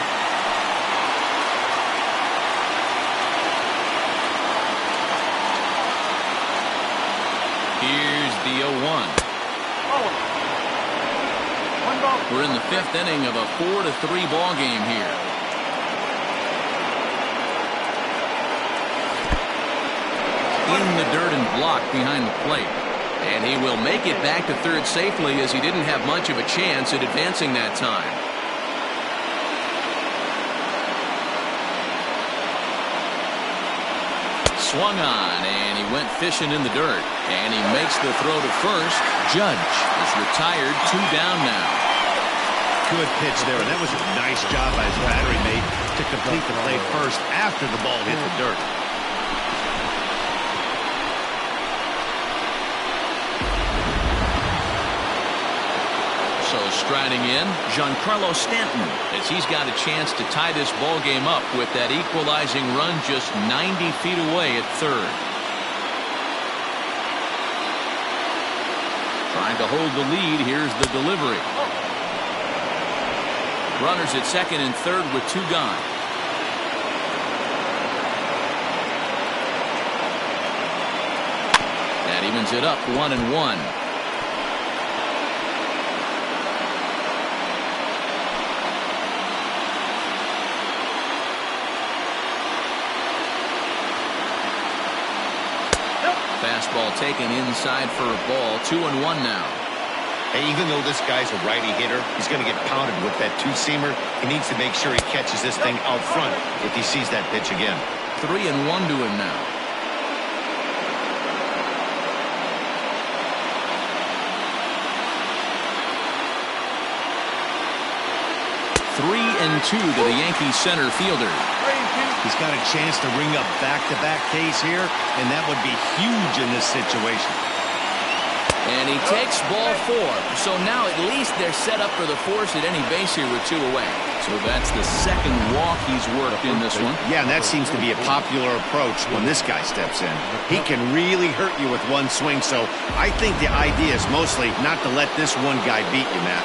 Here's the 0-1. We're in the 5th inning of a 4-3 ballgame here. In the dirt and blocked behind the plate. And he will make it back to third safely, as he didn't have much of a chance at advancing that time. Swung on, and he went fishing in the dirt. And he makes the throw to first. Judge is retired, 2 down now.
Good pitch there, and that was a nice job by his battery mate to complete the play first after the ball hit the dirt.
Striding in, Giancarlo Stanton, as he's got a chance to tie this ball game up with that equalizing run just 90 feet away at third. Trying to hold the lead. Here's the delivery. Runners at second and third with 2 gone. That evens it up 1-1. Fastball taken inside for a ball. 2-1 now.
Hey, even though this guy's a righty hitter, he's going to get pounded with that 2-seamer. He needs to make sure he catches this thing out front if he sees that pitch again.
3-1 to him now. 3-2 to the Yankees center fielder.
He's got a chance to ring up back-to-back Ks here, and that would be huge in this situation.
And he takes ball 4. So now at least they're set up for the force at any base here with 2 away. So that's the second walk he's worked in this one.
Yeah, and that seems to be a popular approach when this guy steps in. He can really hurt you with one swing, so I think the idea is mostly not to let this one guy beat you, Matt.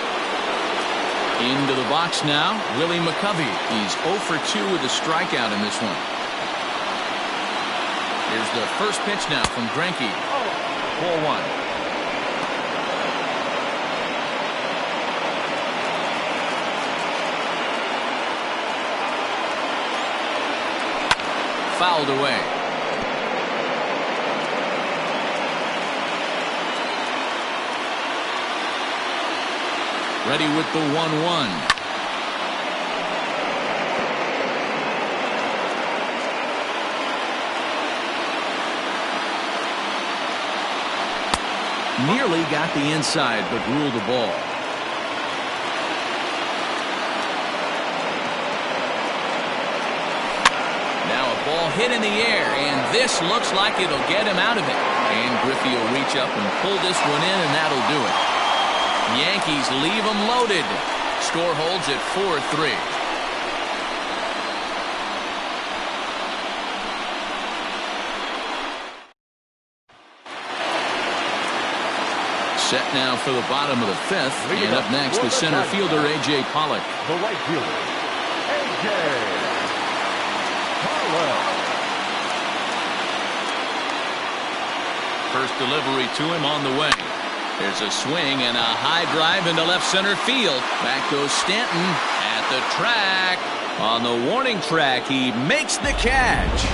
Into the box now, Willie McCovey. He's 0 for 2 with a strikeout in this one. Here's the first pitch now from Greinke. 4-1. Fouled away. Ready with the 1-1. Nearly got the inside, but ruled the ball. Now a ball hit in the air, and this looks like it'll get him out of it. And Griffey will reach up and pull this one in, and that'll do it. Yankees leave them loaded. Score holds at 4-3. Set now for the bottom of the fifth. And up next, the center fielder, A.J. Pollock.
The right fielder, A.J. Pollock.
First delivery to him on the way. There's a swing and a high drive into left center field. Back goes Stanton at the track. On the warning track, he makes the catch.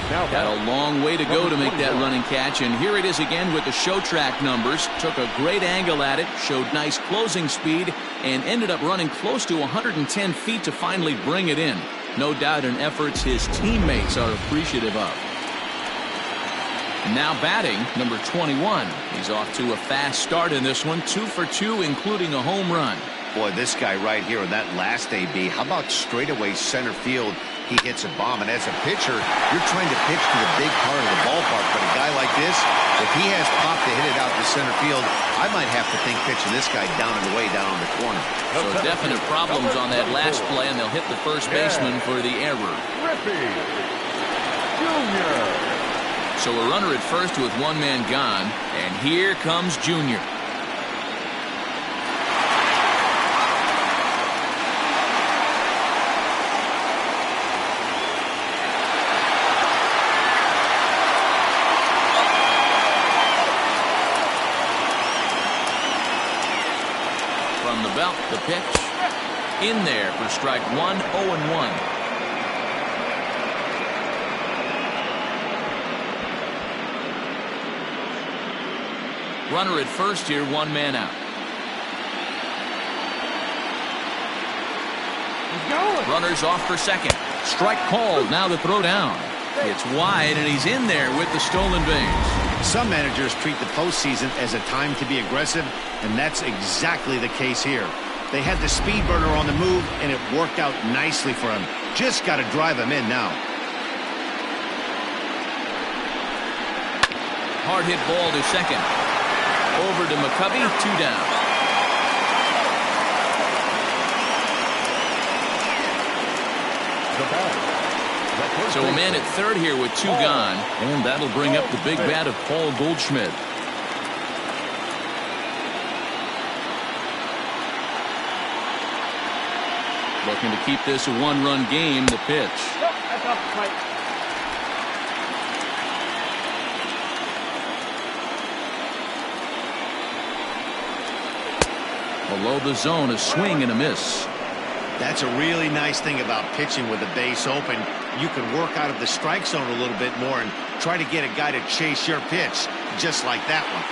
Got a long way to go to make that running catch, and here it is again with the show track numbers. Took a great angle at it, showed nice closing speed, and ended up running close to 110 feet to finally bring it in. No doubt in efforts his teammates are appreciative of. Now batting, number 21. He's off to a fast start in this one, 2 for 2, including a home run.
Boy, this guy right here on that last AB, how about straightaway center field? He hits a bomb, and as a pitcher, you're trying to pitch to the big part of the ballpark, but a guy like this, if he has pop to hit it out to center field, I might have to think pitching this guy down and away down on the corner.
So definite problems on that last play, and they'll hit the first baseman for the error.
Griffey Jr.
So a runner at first with one man gone, and here comes Junior. From the belt, the pitch. In there for strike one, 0-1. Runner at first here, one man out. Runner's off for second. Strike called. Now the throw down. It's wide, and he's in there with the stolen base.
Some managers treat the postseason as a time to be aggressive, and that's exactly the case here. They had the speed burner on the move, and it worked out nicely for him. Just got to drive him in now.
Hard hit ball to second. Over to McCovey, 2 down. So a man at third here with 2 gone, and that'll bring up the big bat of Paul Goldschmidt. Looking to keep this a 1-run game. The pitch. Below the zone, a swing and a miss.
That's a really nice thing about pitching with the base open. You can work out of the strike zone a little bit more and try to get a guy to chase your pitch, just like that one.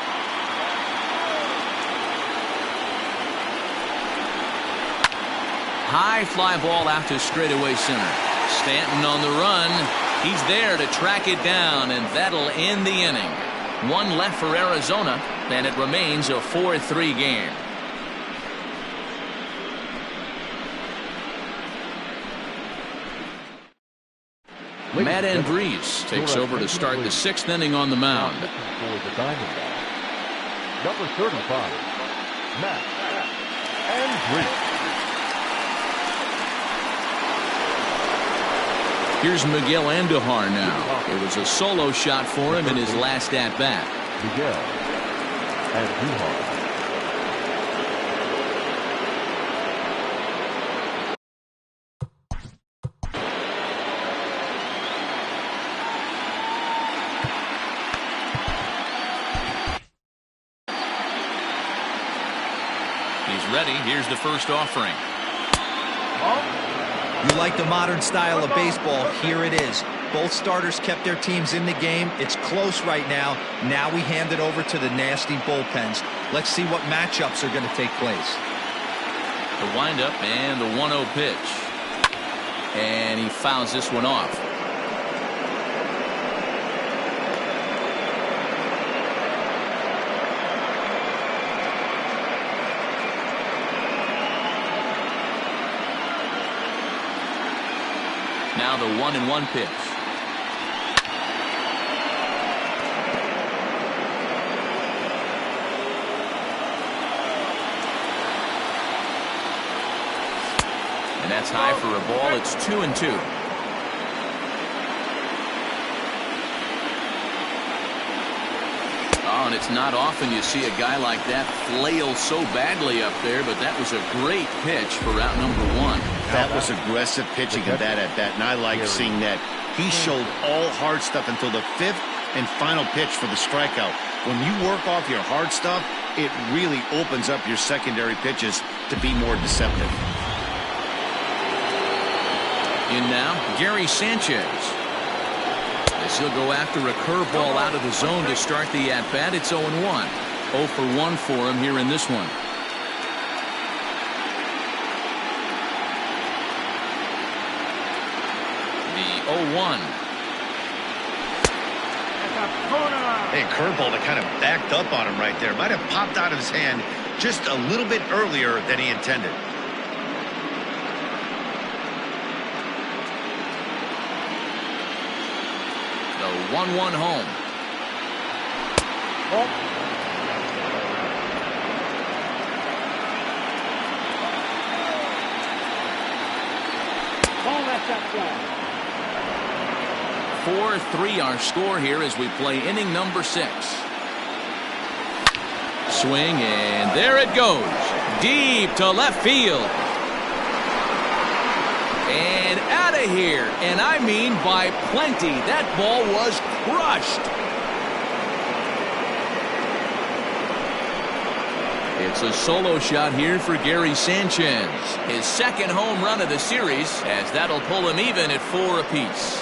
High fly ball out to straightaway center. Stanton on the run. He's there to track it down, and that'll end the inning. 1 left for Arizona, and it remains a 4-3 game. Matt Andrees takes over to start the 6th inning on the mound.
For the Diamondbacks, number 35, Matt Andrees.
Here's Miguel Andujar now. It was a solo shot for him in his last at-bat.
Miguel Andujar.
He's ready. Here's the first offering.
You like the modern style of baseball, here it is. Both starters kept their teams in the game. It's close right now. Now we hand it over to the nasty bullpens. Let's see what matchups are going to take place.
The windup and the 1-0 pitch. And he fouls this one off. Now the 1-1 pitch. And that's high for a ball. It's 2-2. Oh, and it's not often you see a guy like that flail so badly up there, but that was a great pitch for out number 1.
That was aggressive pitching in that at bat, and I like seeing that. He showed all hard stuff until the 5th and final pitch for the strikeout. When you work off your hard stuff, it really opens up your secondary pitches to be more deceptive.
In now, Gary Sanchez. As he'll go after a curveball out of the zone to start the at-bat. It's 0-1. 0 for 1 for him here in this one. The 0-1.
Hey, curveball that kind of backed up on him right there. Might have popped out of his hand just a little bit earlier than he intended.
The 1-1 home.
That's that
4-3 our score here as we play inning number 6. Swing, and there it goes. Deep to left field. And out of here. And I mean by plenty. That ball was crushed. It's a solo shot here for Gary Sanchez. His second home run of the series, as that'll pull him even at 4 apiece.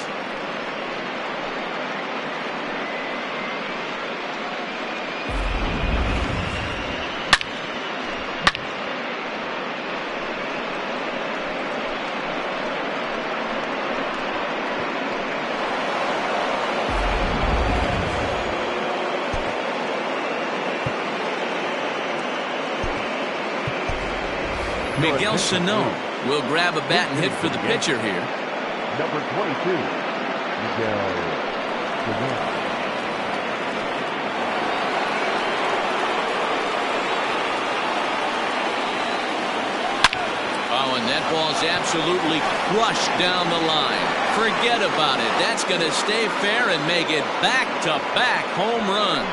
Miguel Sano will grab a bat and hit for the pitcher here.
Number 22, Miguel Sano.
Oh, and that ball's absolutely crushed down the line. Forget about it. That's going to stay fair and make it back-to-back home runs.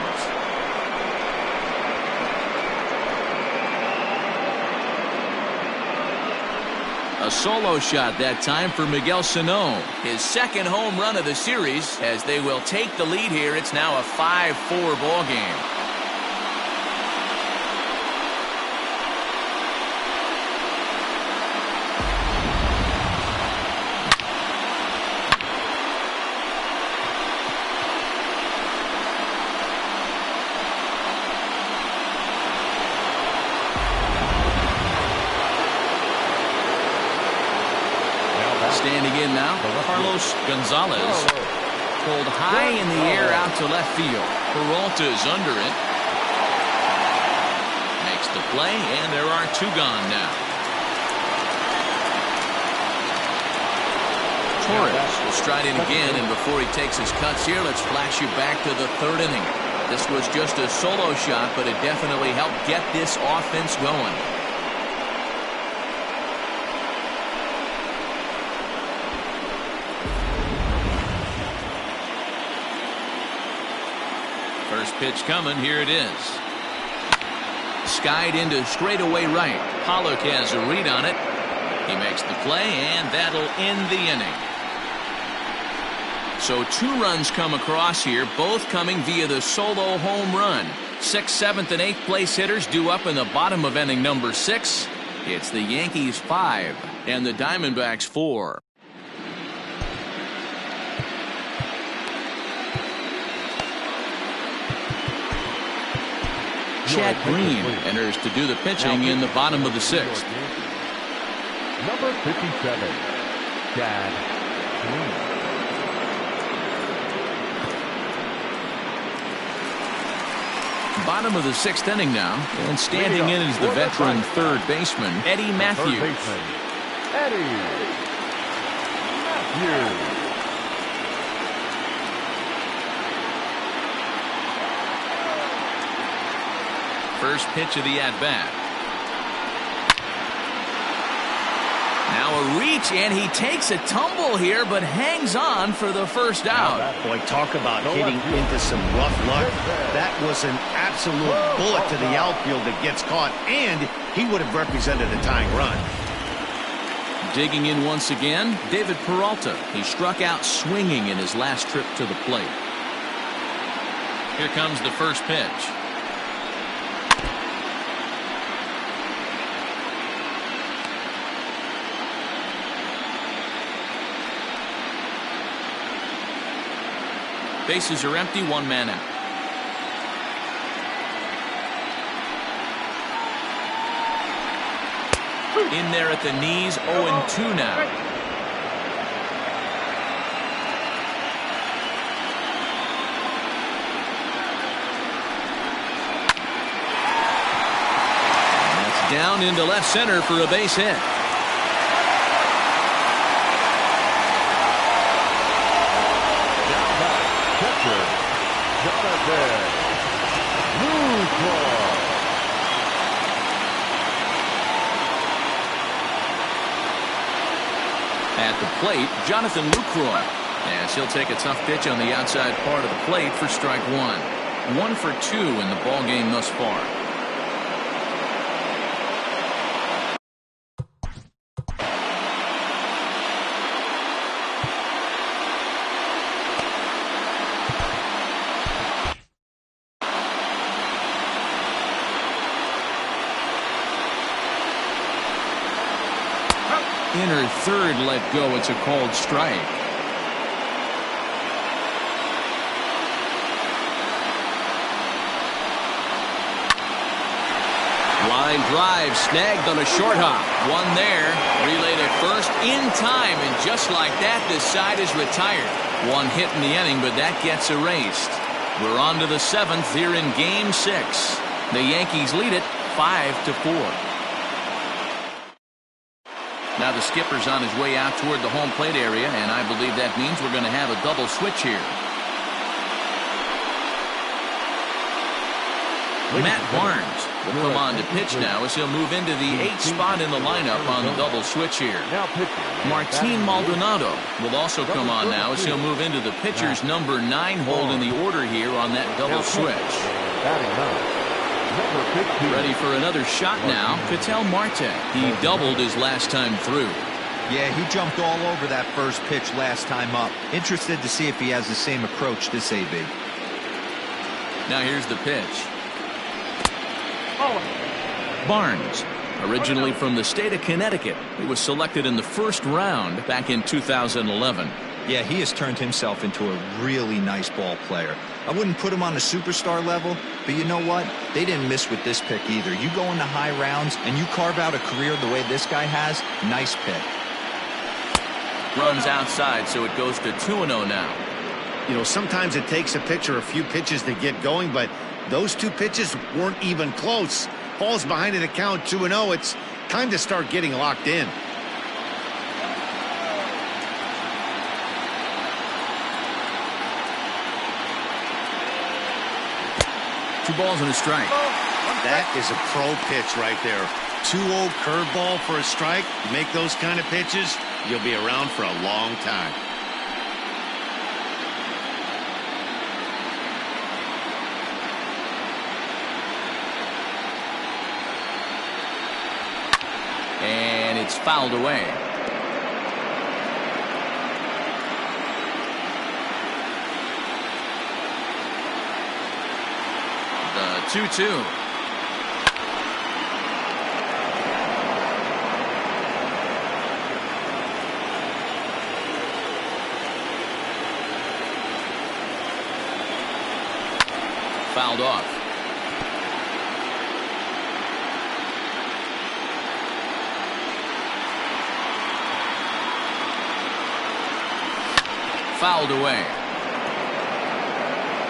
A solo shot that time for Miguel Sano. His second home run of the series as they will take the lead here. It's now a 5-4 ball game. Standing in now, Carlos Gonzalez. Pulled high in the air out to left field. Peralta's under it. Makes the play, and there are 2 gone now. Torres will stride in again, and before he takes his cuts here, let's flash you back to the 3rd inning. This was just a solo shot, but it definitely helped get this offense going. First pitch coming. Here it is. Skied into straightaway right. Pollock has a read on it. He makes the play, and that'll end the inning. So 2 runs come across here, both coming via the solo home run. 6th, 7th, and 8th place hitters due up in the bottom of inning number 6. It's the Yankees 5 and the Diamondbacks 4. Chad Green enters to do the pitching in the bottom of the 6th.
Number 57, Chad Green.
Bottom of the 6th inning now, and standing in is the veteran third baseman, Eddie Matthews.
Eddie Matthews.
First pitch of the at-bat. Now a reach, and he takes a tumble here, but hangs on for the first out.
Boy, talk about hitting into some rough luck. That was an absolute bullet to the outfield that gets caught, and he would have represented a tying run.
Digging in once again, David Peralta. He struck out swinging in his last trip to the plate. Here comes the first pitch. Bases are empty, one man out. In there at the knees, 0-2 now. And that's down into left center for a base hit. At the plate, Jonathan Lucroy. Yes, he'll take a tough pitch on the outside part of the plate for strike one. 1 for 2 in the ball game thus far. Inner third let go. It's a called strike. Line drive snagged on a short hop. One there. Relayed at first in time, and just like that, this side is retired. One hit in the inning, but that gets erased. We're on to the 7th here in Game 6. The Yankees lead it 5-4. Now the skipper's on his way out toward the home plate area, and I believe that means we're going to have a double switch here. Matt Barnes will come on to pitch now as he'll move into the 8th spot in the lineup on the double switch here. Martin Maldonado will also come on now as he'll move into the pitcher's number 9 hold in the order here on that double switch. Ready for another shot now, Ketel Marte. He doubled his last time through.
Yeah, he jumped all over that first pitch last time up. Interested to see if he has the same approach this AB.
Now here's the pitch. Barnes, originally from the state of Connecticut, he was selected in the first round back in 2011.
Yeah, he has turned himself into a really nice ball player. I wouldn't put him on a superstar level, but you know what? They didn't miss with this pick either. You go into high rounds and you carve out a career the way this guy has, nice pick.
Runs outside, so it goes to 2-0 now.
You know, sometimes it takes a pitcher a few pitches to get going, but those 2 pitches weren't even close. Falls behind in the count 2-0. It's time to start getting locked in.
Two balls and a strike.
That is a pro pitch right there. 2-0 curveball for a strike. You make those kind of pitches, you'll be around for a long time.
And it's fouled away. The 2-2. Fouled off. fouled away.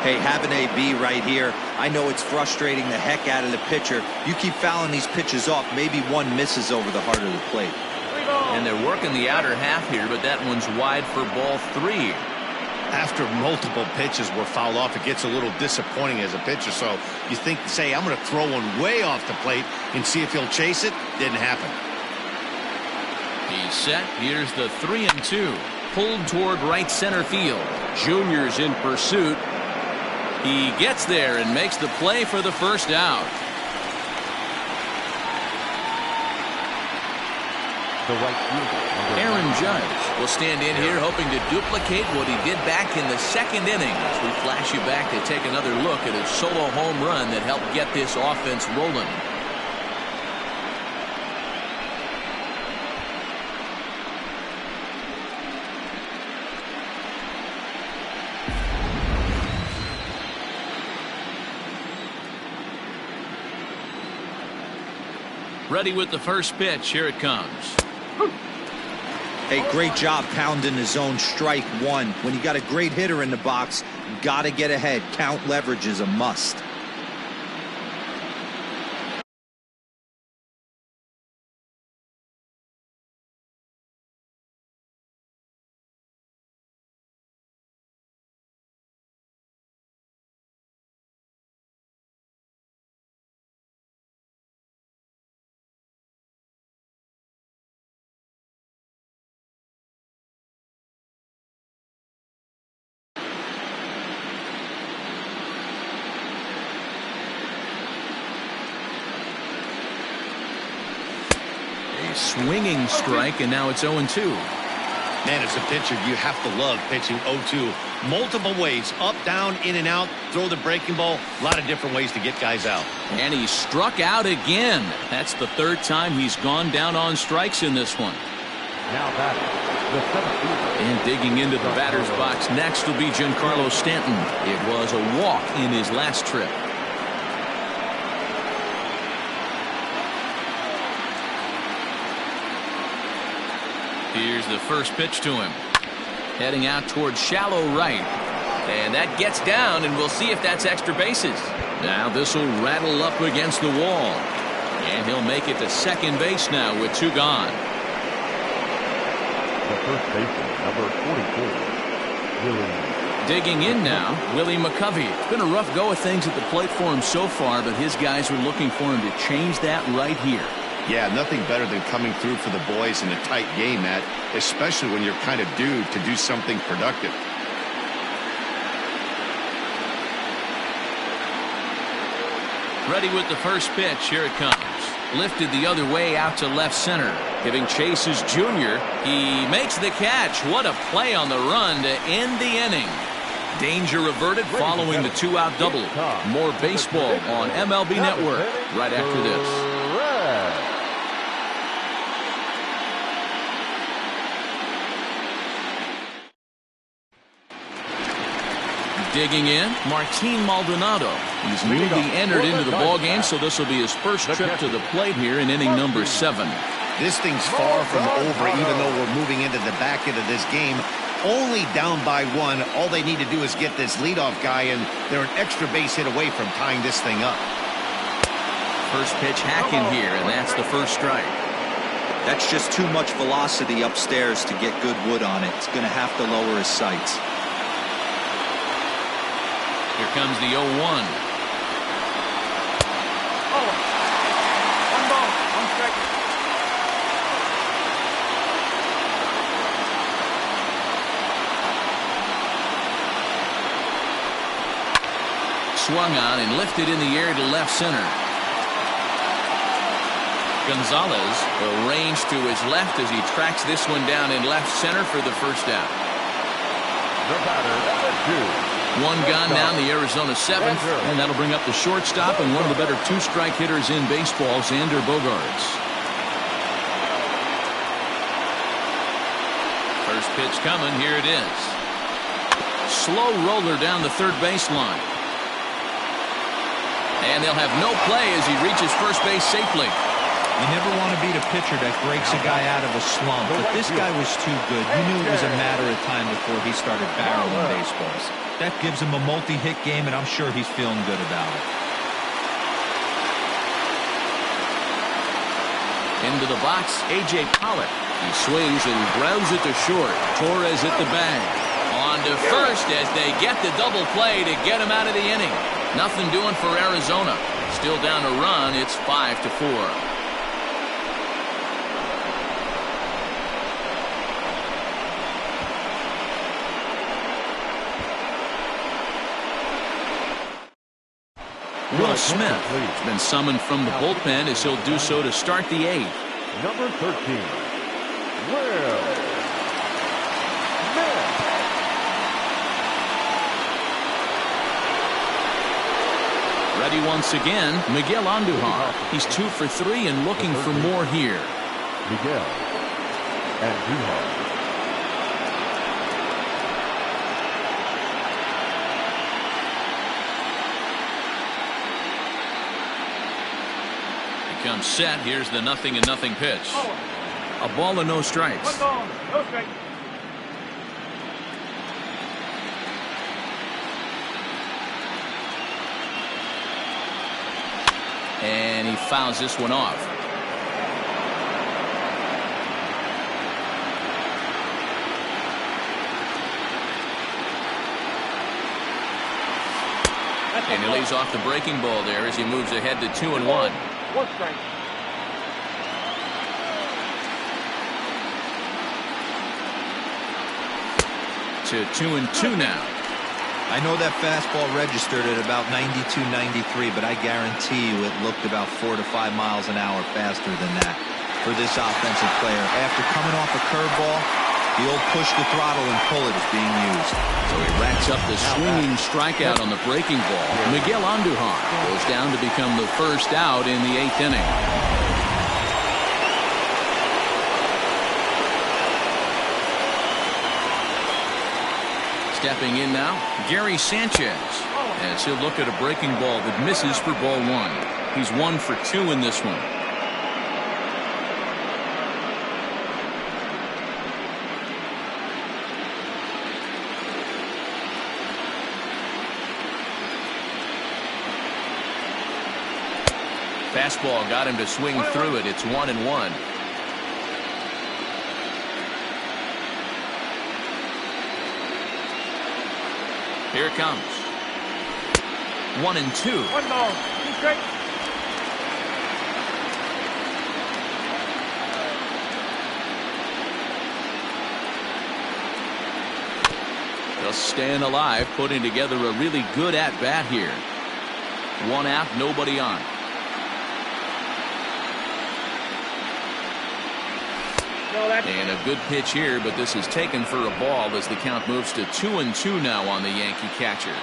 Hey, have an AB right here. I know it's frustrating the heck out of the pitcher. You keep fouling these pitches off, maybe one misses over the heart of the plate.
And they're working the outer half here, but that one's wide for ball 3.
After multiple pitches were fouled off, it gets a little disappointing as a pitcher. So you think, say, I'm going to throw one way off the plate and see if he'll chase it. Didn't happen.
He's set. Here's the 3-2. Pulled toward right center field. Junior's in pursuit. He gets there and makes the play for the first out. Aaron Judge will stand in here hoping to duplicate what he did back in the second inning. As we flash you back to take another look at his solo home run that helped get this offense rolling. Ready with the first pitch. Here it comes.
Hey, great job pounding the zone. Strike one. When you got a great hitter in the box, got to get ahead. Count leverage is a must.
Swinging strike, and now it's 0-2.
Man, as a pitcher, you have to love pitching 0-2. Multiple ways, up, down, in and out, throw the breaking ball. A lot of different ways to get guys out.
And he struck out again. That's the third time he's gone down on strikes in this one.
Now batting, the 7th.
And digging into the batter's box next will be Giancarlo Stanton. It was a walk in his last trip. Here's the first pitch to him. Heading out towards shallow right. And that gets down, and we'll see if that's extra bases. Now this will rattle up against the wall. And he'll make it to second base now with 2 gone.
The first baseman, number 44, Willie.
Digging in now, Willie McCovey. It's been a rough go of things at the plate for him so far, but his guys are looking for him to change that right here.
Yeah, nothing better than coming through for the boys in a tight game, Matt, especially when you're kind of due to do something productive.
Ready with the first pitch. Here it comes. Lifted the other way out to left center. Giving chase is Junior. He makes the catch. What a play on the run to end the inning. Danger averted following the 2-out double. More baseball on MLB Network right after this. Digging in, Martin Maldonado. He's newly entered into the ballgame, so this will be his first trip to the plate here in inning number 7.
This thing's far from over, even though we're moving into the back end of this game. Only down by 1. All they need to do is get this leadoff guy, and they're an extra base hit away from tying this thing up.
First pitch hacking here, and that's the first strike.
That's just too much velocity upstairs to get good wood on it. It's going to have to lower his sights.
Here comes the 0-1.
One ball, one strike.
Swung on and lifted in the air to left center. Gonzalez arranged to his left as he tracks this one down in left center for the first out.
The batter, 2.
1 gone down, the Arizona 7th, and that'll bring up the shortstop and one of the better 2-strike hitters in baseball, Xander Bogaerts. First pitch coming, here it is. Slow roller down the third baseline. And they'll have no play as he reaches first base safely.
You never want to beat a pitcher that breaks a guy out of a slump, but this guy was too good. He knew it was a matter of time before he started barreling baseballs. That gives him a multi-hit game, and I'm sure he's feeling good about it.
Into the box, A.J. Pollock. He swings and grounds it to short. Torres at the bag. On to first as they get the double play to get him out of the inning. Nothing doing for Arizona. Still down a run. It's 5-4. Will Smith has been summoned from the bullpen as he'll do so to start the 8th.
Number 13, Will Smith.
Ready once again, Miguel Andujar. He's 2 for 3 and looking for more here.
Miguel Andujar.
Comes set. Here's the 0-0 pitch. A ball and no strikes. And he fouls this one off. And he lays off the breaking ball there as he moves ahead to 2-1.
1 strike.
To 2-2 now.
I know that fastball registered at about 92, 93, but I guarantee you it looked about 4 to 5 miles an hour faster than that for this offensive player. After coming off a curveball, the old push the throttle and pull it is being used.
So he racks up the swinging strikeout on the breaking ball. Miguel Andujar goes down to become the first out in the 8th inning. Stepping in now, Gary Sanchez, as he'll look at a breaking ball that misses for ball 1. He's 1 for 2 in this one. Fastball got him to swing through it. It's 1-1. Here it comes. 1-2.
1 ball, 2 strikes.
Just staying alive, putting together a really good at-bat here. 1 out, nobody on. And a good pitch here, but this is taken for a ball as the count moves to 2-2 now on the Yankee catcher.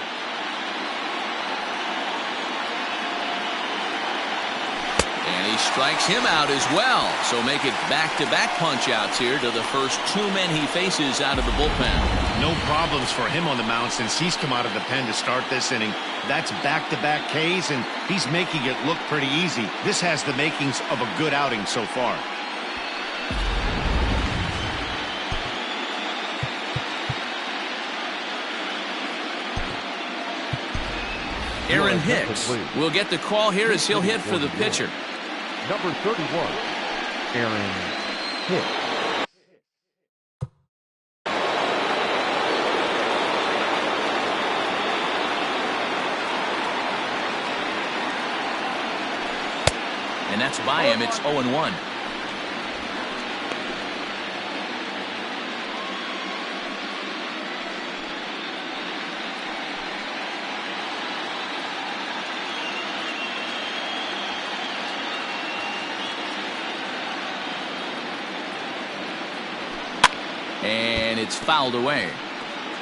And he strikes him out as well. So make it back-to-back punch-outs here to the first 2 men he faces out of the bullpen.
No problems for him on the mound since he's come out of the pen to start this inning. That's back-to-back Ks, and he's making it look pretty easy. This has the makings of a good outing so far.
Aaron Hicks will get the call here as he'll hit for the pitcher.
Number 31, Aaron Hicks.
And that's by him. It's 0-1. And it's fouled away.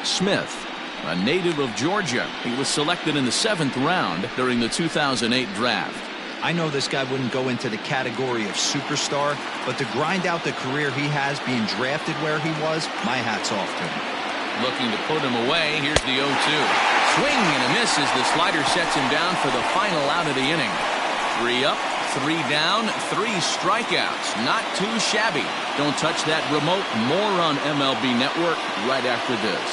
Smith, a native of Georgia. He was selected in the 7th round during the 2008 draft.
I know this guy wouldn't go into the category of superstar, but to grind out the career he has being drafted where he was, my hat's off to him.
Looking to put him away. Here's the 0-2. Swing and a miss as the slider sets him down for the final out of the inning. 3 up, 3 down, 3 strikeouts. Not too shabby. Don't touch that remote. More on MLB Network right after this.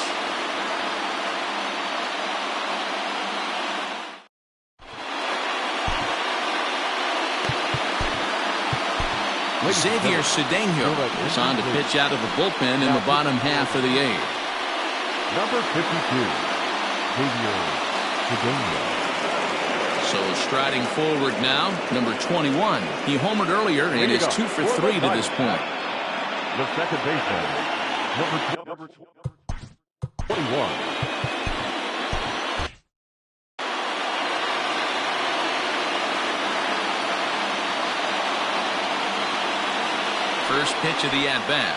Xavier Cedeno is on to pitch out of the bullpen in the bottom half of the 8th.
Number 52, Xavier Cedeno.
So striding forward now, number 21. He homered earlier and is 2 for 3 to this point.
The second baseman, number 21.
First pitch of the at-bat.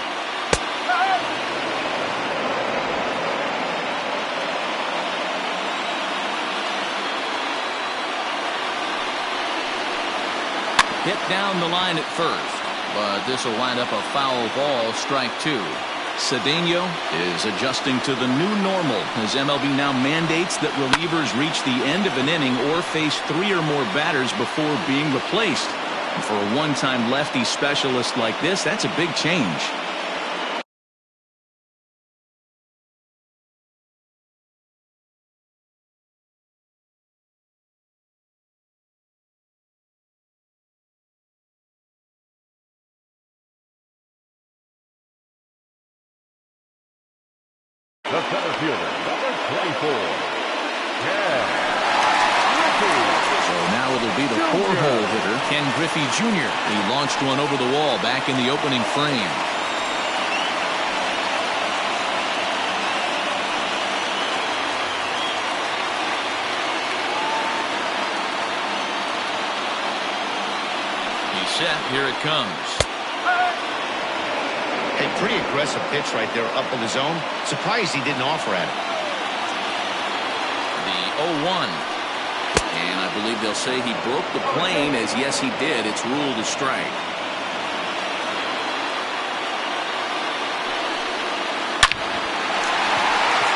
Hit down the line at first, but this will wind up a foul ball, strike 2. Cedeno is adjusting to the new normal as MLB now mandates that relievers reach the end of an inning or face 3 or more batters before being replaced. And for a one-time lefty specialist like this, that's a big change.
The center fielder, number 24.
So now it'll be the 4-hole hitter, Ken Griffey Jr. He launched one over the wall back in the opening frame. He's set. Here it comes.
A pretty aggressive pitch right there up in the zone. Surprised he didn't offer at it.
The 0-1. And I believe they'll say he broke the plane, as yes he did. It's ruled a strike.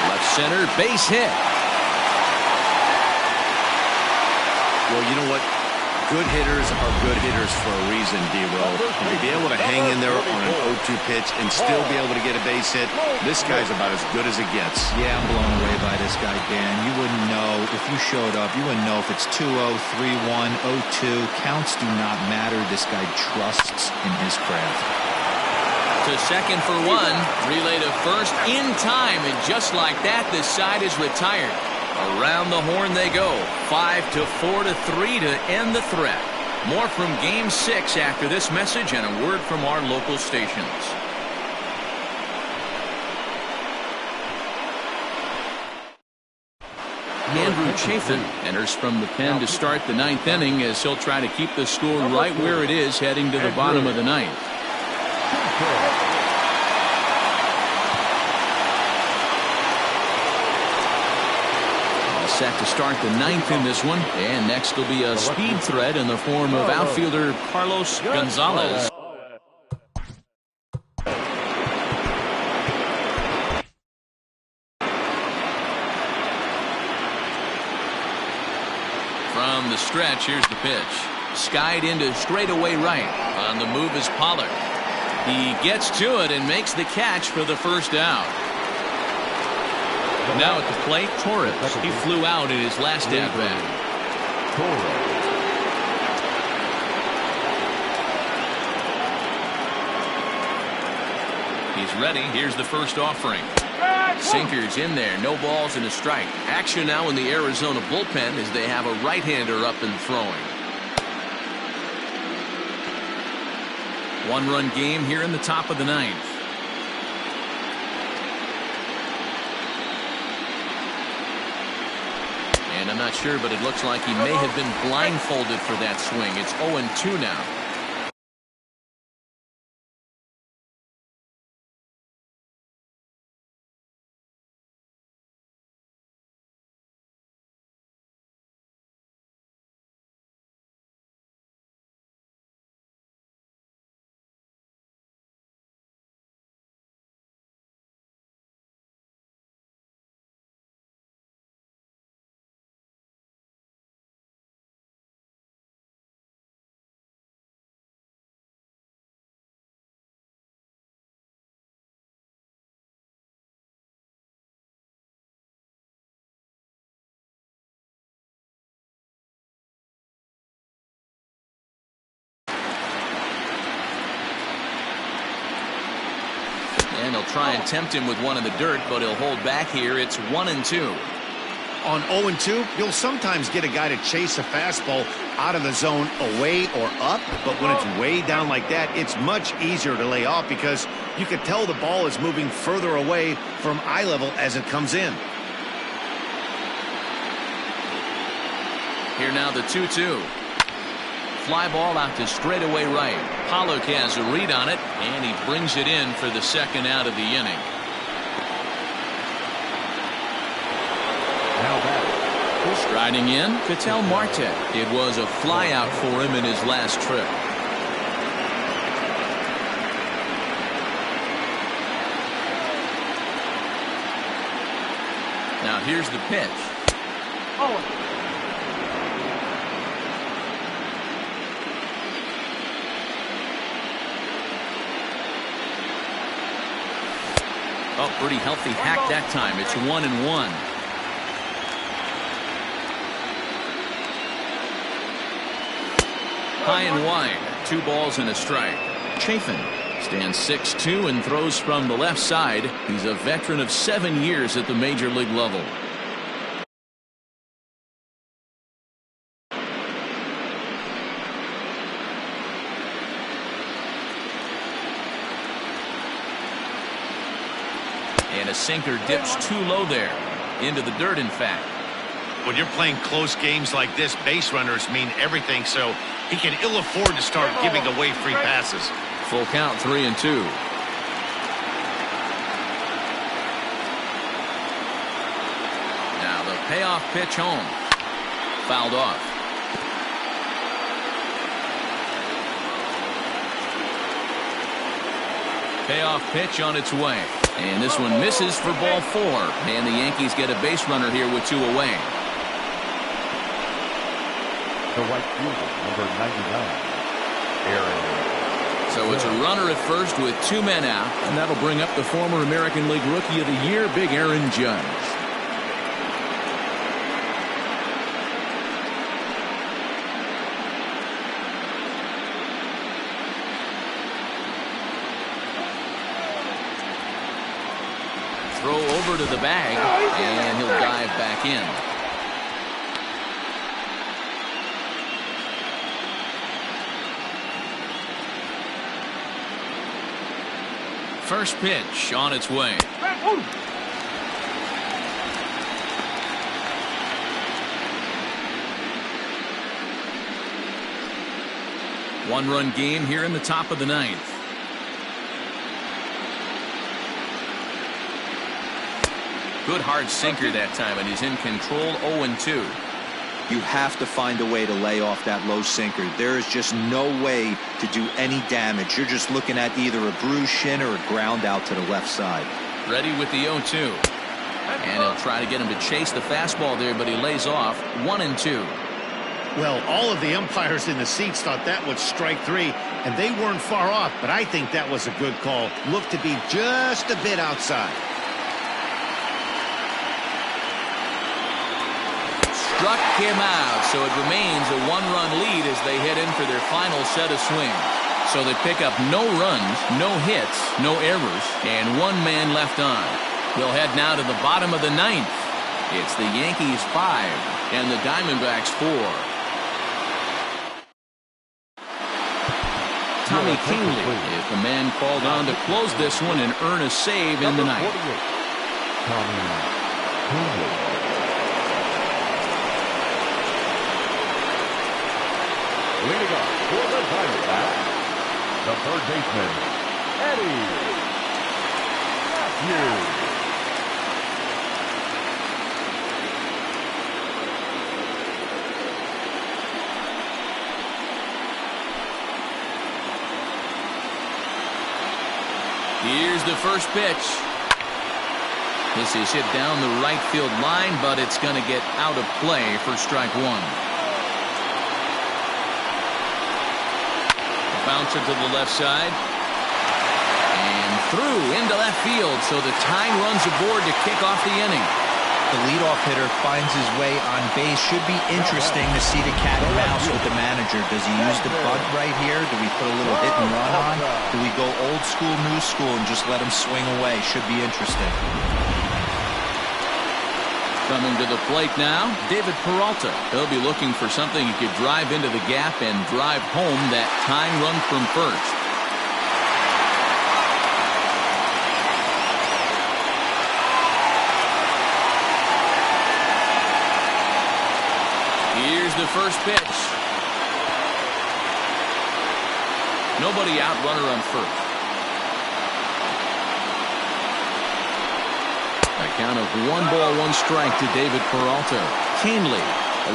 Left center, base hit.
Well, you know what? Good hitters are good hitters for a reason, D-Row. And to be able to hang in there on an 0-2 pitch and still be able to get a base hit, this guy's about as good as it gets.
Yeah, I'm blown away by this guy, Dan. You wouldn't know if you showed up. You wouldn't know if it's 2-0, 3-1, 0-2. Counts do not matter. This guy trusts in his craft.
To second for 1. Relay to first in time. And just like that, this side is retired. Around the horn they go. 5-4-3 to end the threat. More from Game 6 after this message and a word from our local stations. Andrew Chafin enters from the pen to start the 9th inning as he'll try to keep the score right where it is heading to the bottom of the 9th. Set to start the 9th in this one, and next will be a speed threat in the form of outfielder Carlos Gonzalez. From the stretch, here's the pitch. Skied into straightaway right. On the move is Pollard. He gets to it and makes the catch for the first out. Now at the plate, Torres. He flew out in his last at-bat. He's ready. Here's the first offering. Sinkers in there. No balls and a strike. Action now in the Arizona bullpen as they have a right-hander up and throwing. 1-run game here in the top of the 9th. And I'm not sure, but it looks like he may have been blindfolded for that swing. It's 0-2 now. And they'll try and tempt him with one in the dirt, but he'll hold back here. It's 1-2.
On 0-2, you'll sometimes get a guy to chase a fastball out of the zone away or up, but when it's way down like that, it's much easier to lay off because you can tell the ball is moving further away from eye level as it comes in.
Here now the 2-2. Fly ball out to straightaway right. Pollock has a read on it, and he brings it in for the second out of the inning. Striding in, Ketel Marte. It was a fly out for him in his last trip. Now here's the pitch. Oh, pretty healthy hack that time. It's 1-1. High and wide, 2 balls and a strike. Chafin stands 6'2" and throws from the left side. He's a veteran of 7 years at the major league level. And a sinker dips too low there. Into the dirt, in fact.
When you're playing close games like this, base runners mean everything, so he can ill afford to start giving away free passes.
Full count, 3-2. Now the payoff pitch home. Fouled off. Payoff pitch on its way. And this one misses for ball 4. And the Yankees get a base runner here with 2 away.
The right fielder, number 99, ARI.
So it's a runner at first with 2 men out, and that'll bring up the former American League Rookie of the Year, Big Aaron Judge. Throw over to the bag, and he'll dive back in. First pitch on its way. One-run game here in the top of the 9th. Good hard sinker that time, and he's in control. 0-2.
You have to find a way to lay off that low sinker. There is just no way to do any damage. You're just looking at either a bruised shin or a ground out to the left side.
Ready with the 0-2. And he'll try to get him to chase the fastball there, but he lays off. 1-2.
Well, all of the umpires in the seats thought that was strike 3, and they weren't far off, but I think that was a good call. Looked to be just a bit outside.
Struck him out, so it remains a 1-run lead as they head in for their final set of swings. So they pick up no runs, no hits, no errors, and 1 man left on. We'll head now to the bottom of the 9th. It's the Yankees 5 and the Diamondbacks 4. Tommy Kingley is the man called on to close this one and earn a save in the 9th.
Tommy Kingley. Leading up for the Diamondbacks, the third baseman, Eddie Matthews.
Here's the first pitch. This is hit down the right field line, but it's going to get out of play for strike 1. Bouncer to the left side. And through into left field, so the tying runs aboard to kick off the inning.
The leadoff hitter finds his way on base. Should be interesting to see the cat and mouse with the manager. Does he use the bunt right here? Do we put a little hit and run on? Do we go old school, new school, and just let him swing away. Should be interesting.
Coming to the plate now, David Peralta. He'll be looking for something he could drive into the gap and drive home that tying run from first. Here's the first pitch. Nobody out, runner on first. A count of 1-1 strike to David Peralta. Canely,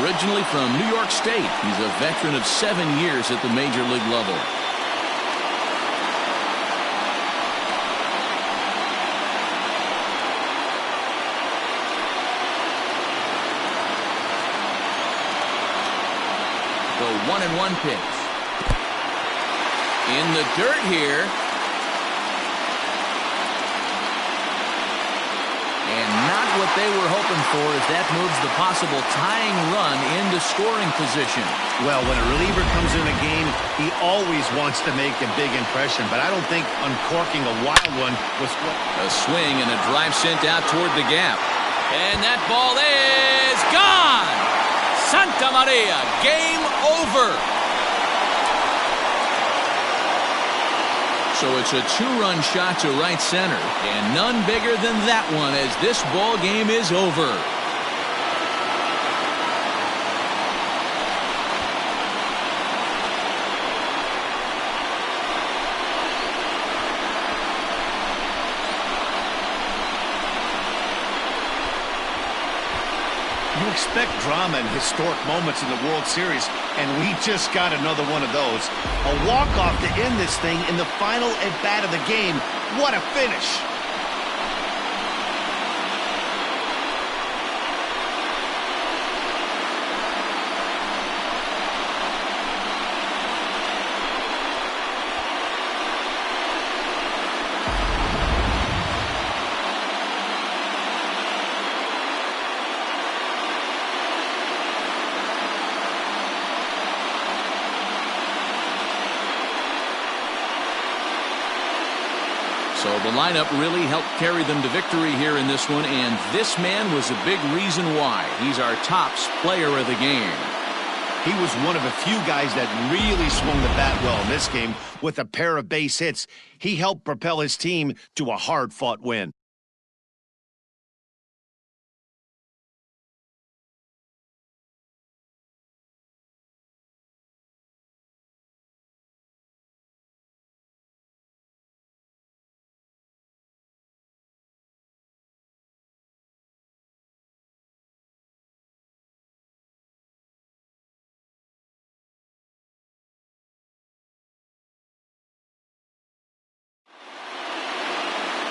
originally from New York State. He's a veteran of 7 years at the major league level. The 1-1 pitch. In the dirt here. And not what they were hoping for, as that moves the possible tying run into scoring position.
Well, when a reliever comes in a game, he always wants to make a big impression, but I don't think uncorking a wild one was what...
A swing and a drive sent out toward the gap. And that ball is gone! Santa Maria, game over! So it's a 2-run shot to right center, and none bigger than that one as this ball game is over.
You expect drama and historic moments in the World Series, and we just got another one of those. A walk-off to end this thing in the final at-bat of the game. What a finish!
So the lineup really helped carry them to victory here in this one, and this man was a big reason why. He's our tops player of the game.
He was one of a few guys that really swung the bat well in this game with a pair of base hits. He helped propel his team to a hard-fought win.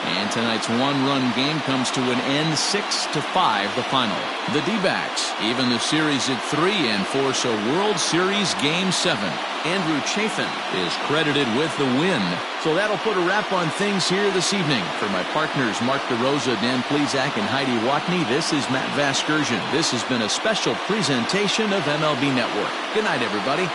And tonight's one-run game comes to an end, 6-5 the final. The D-backs even the series at 3 and force a World Series Game 7. Andrew Chafin is credited with the win. So that'll put a wrap on things here this evening. For my partners Mark DeRosa, Dan Plesac, and Heidi Watney, this is Matt Vasgersian. This has been a special presentation of MLB Network. Good night, everybody.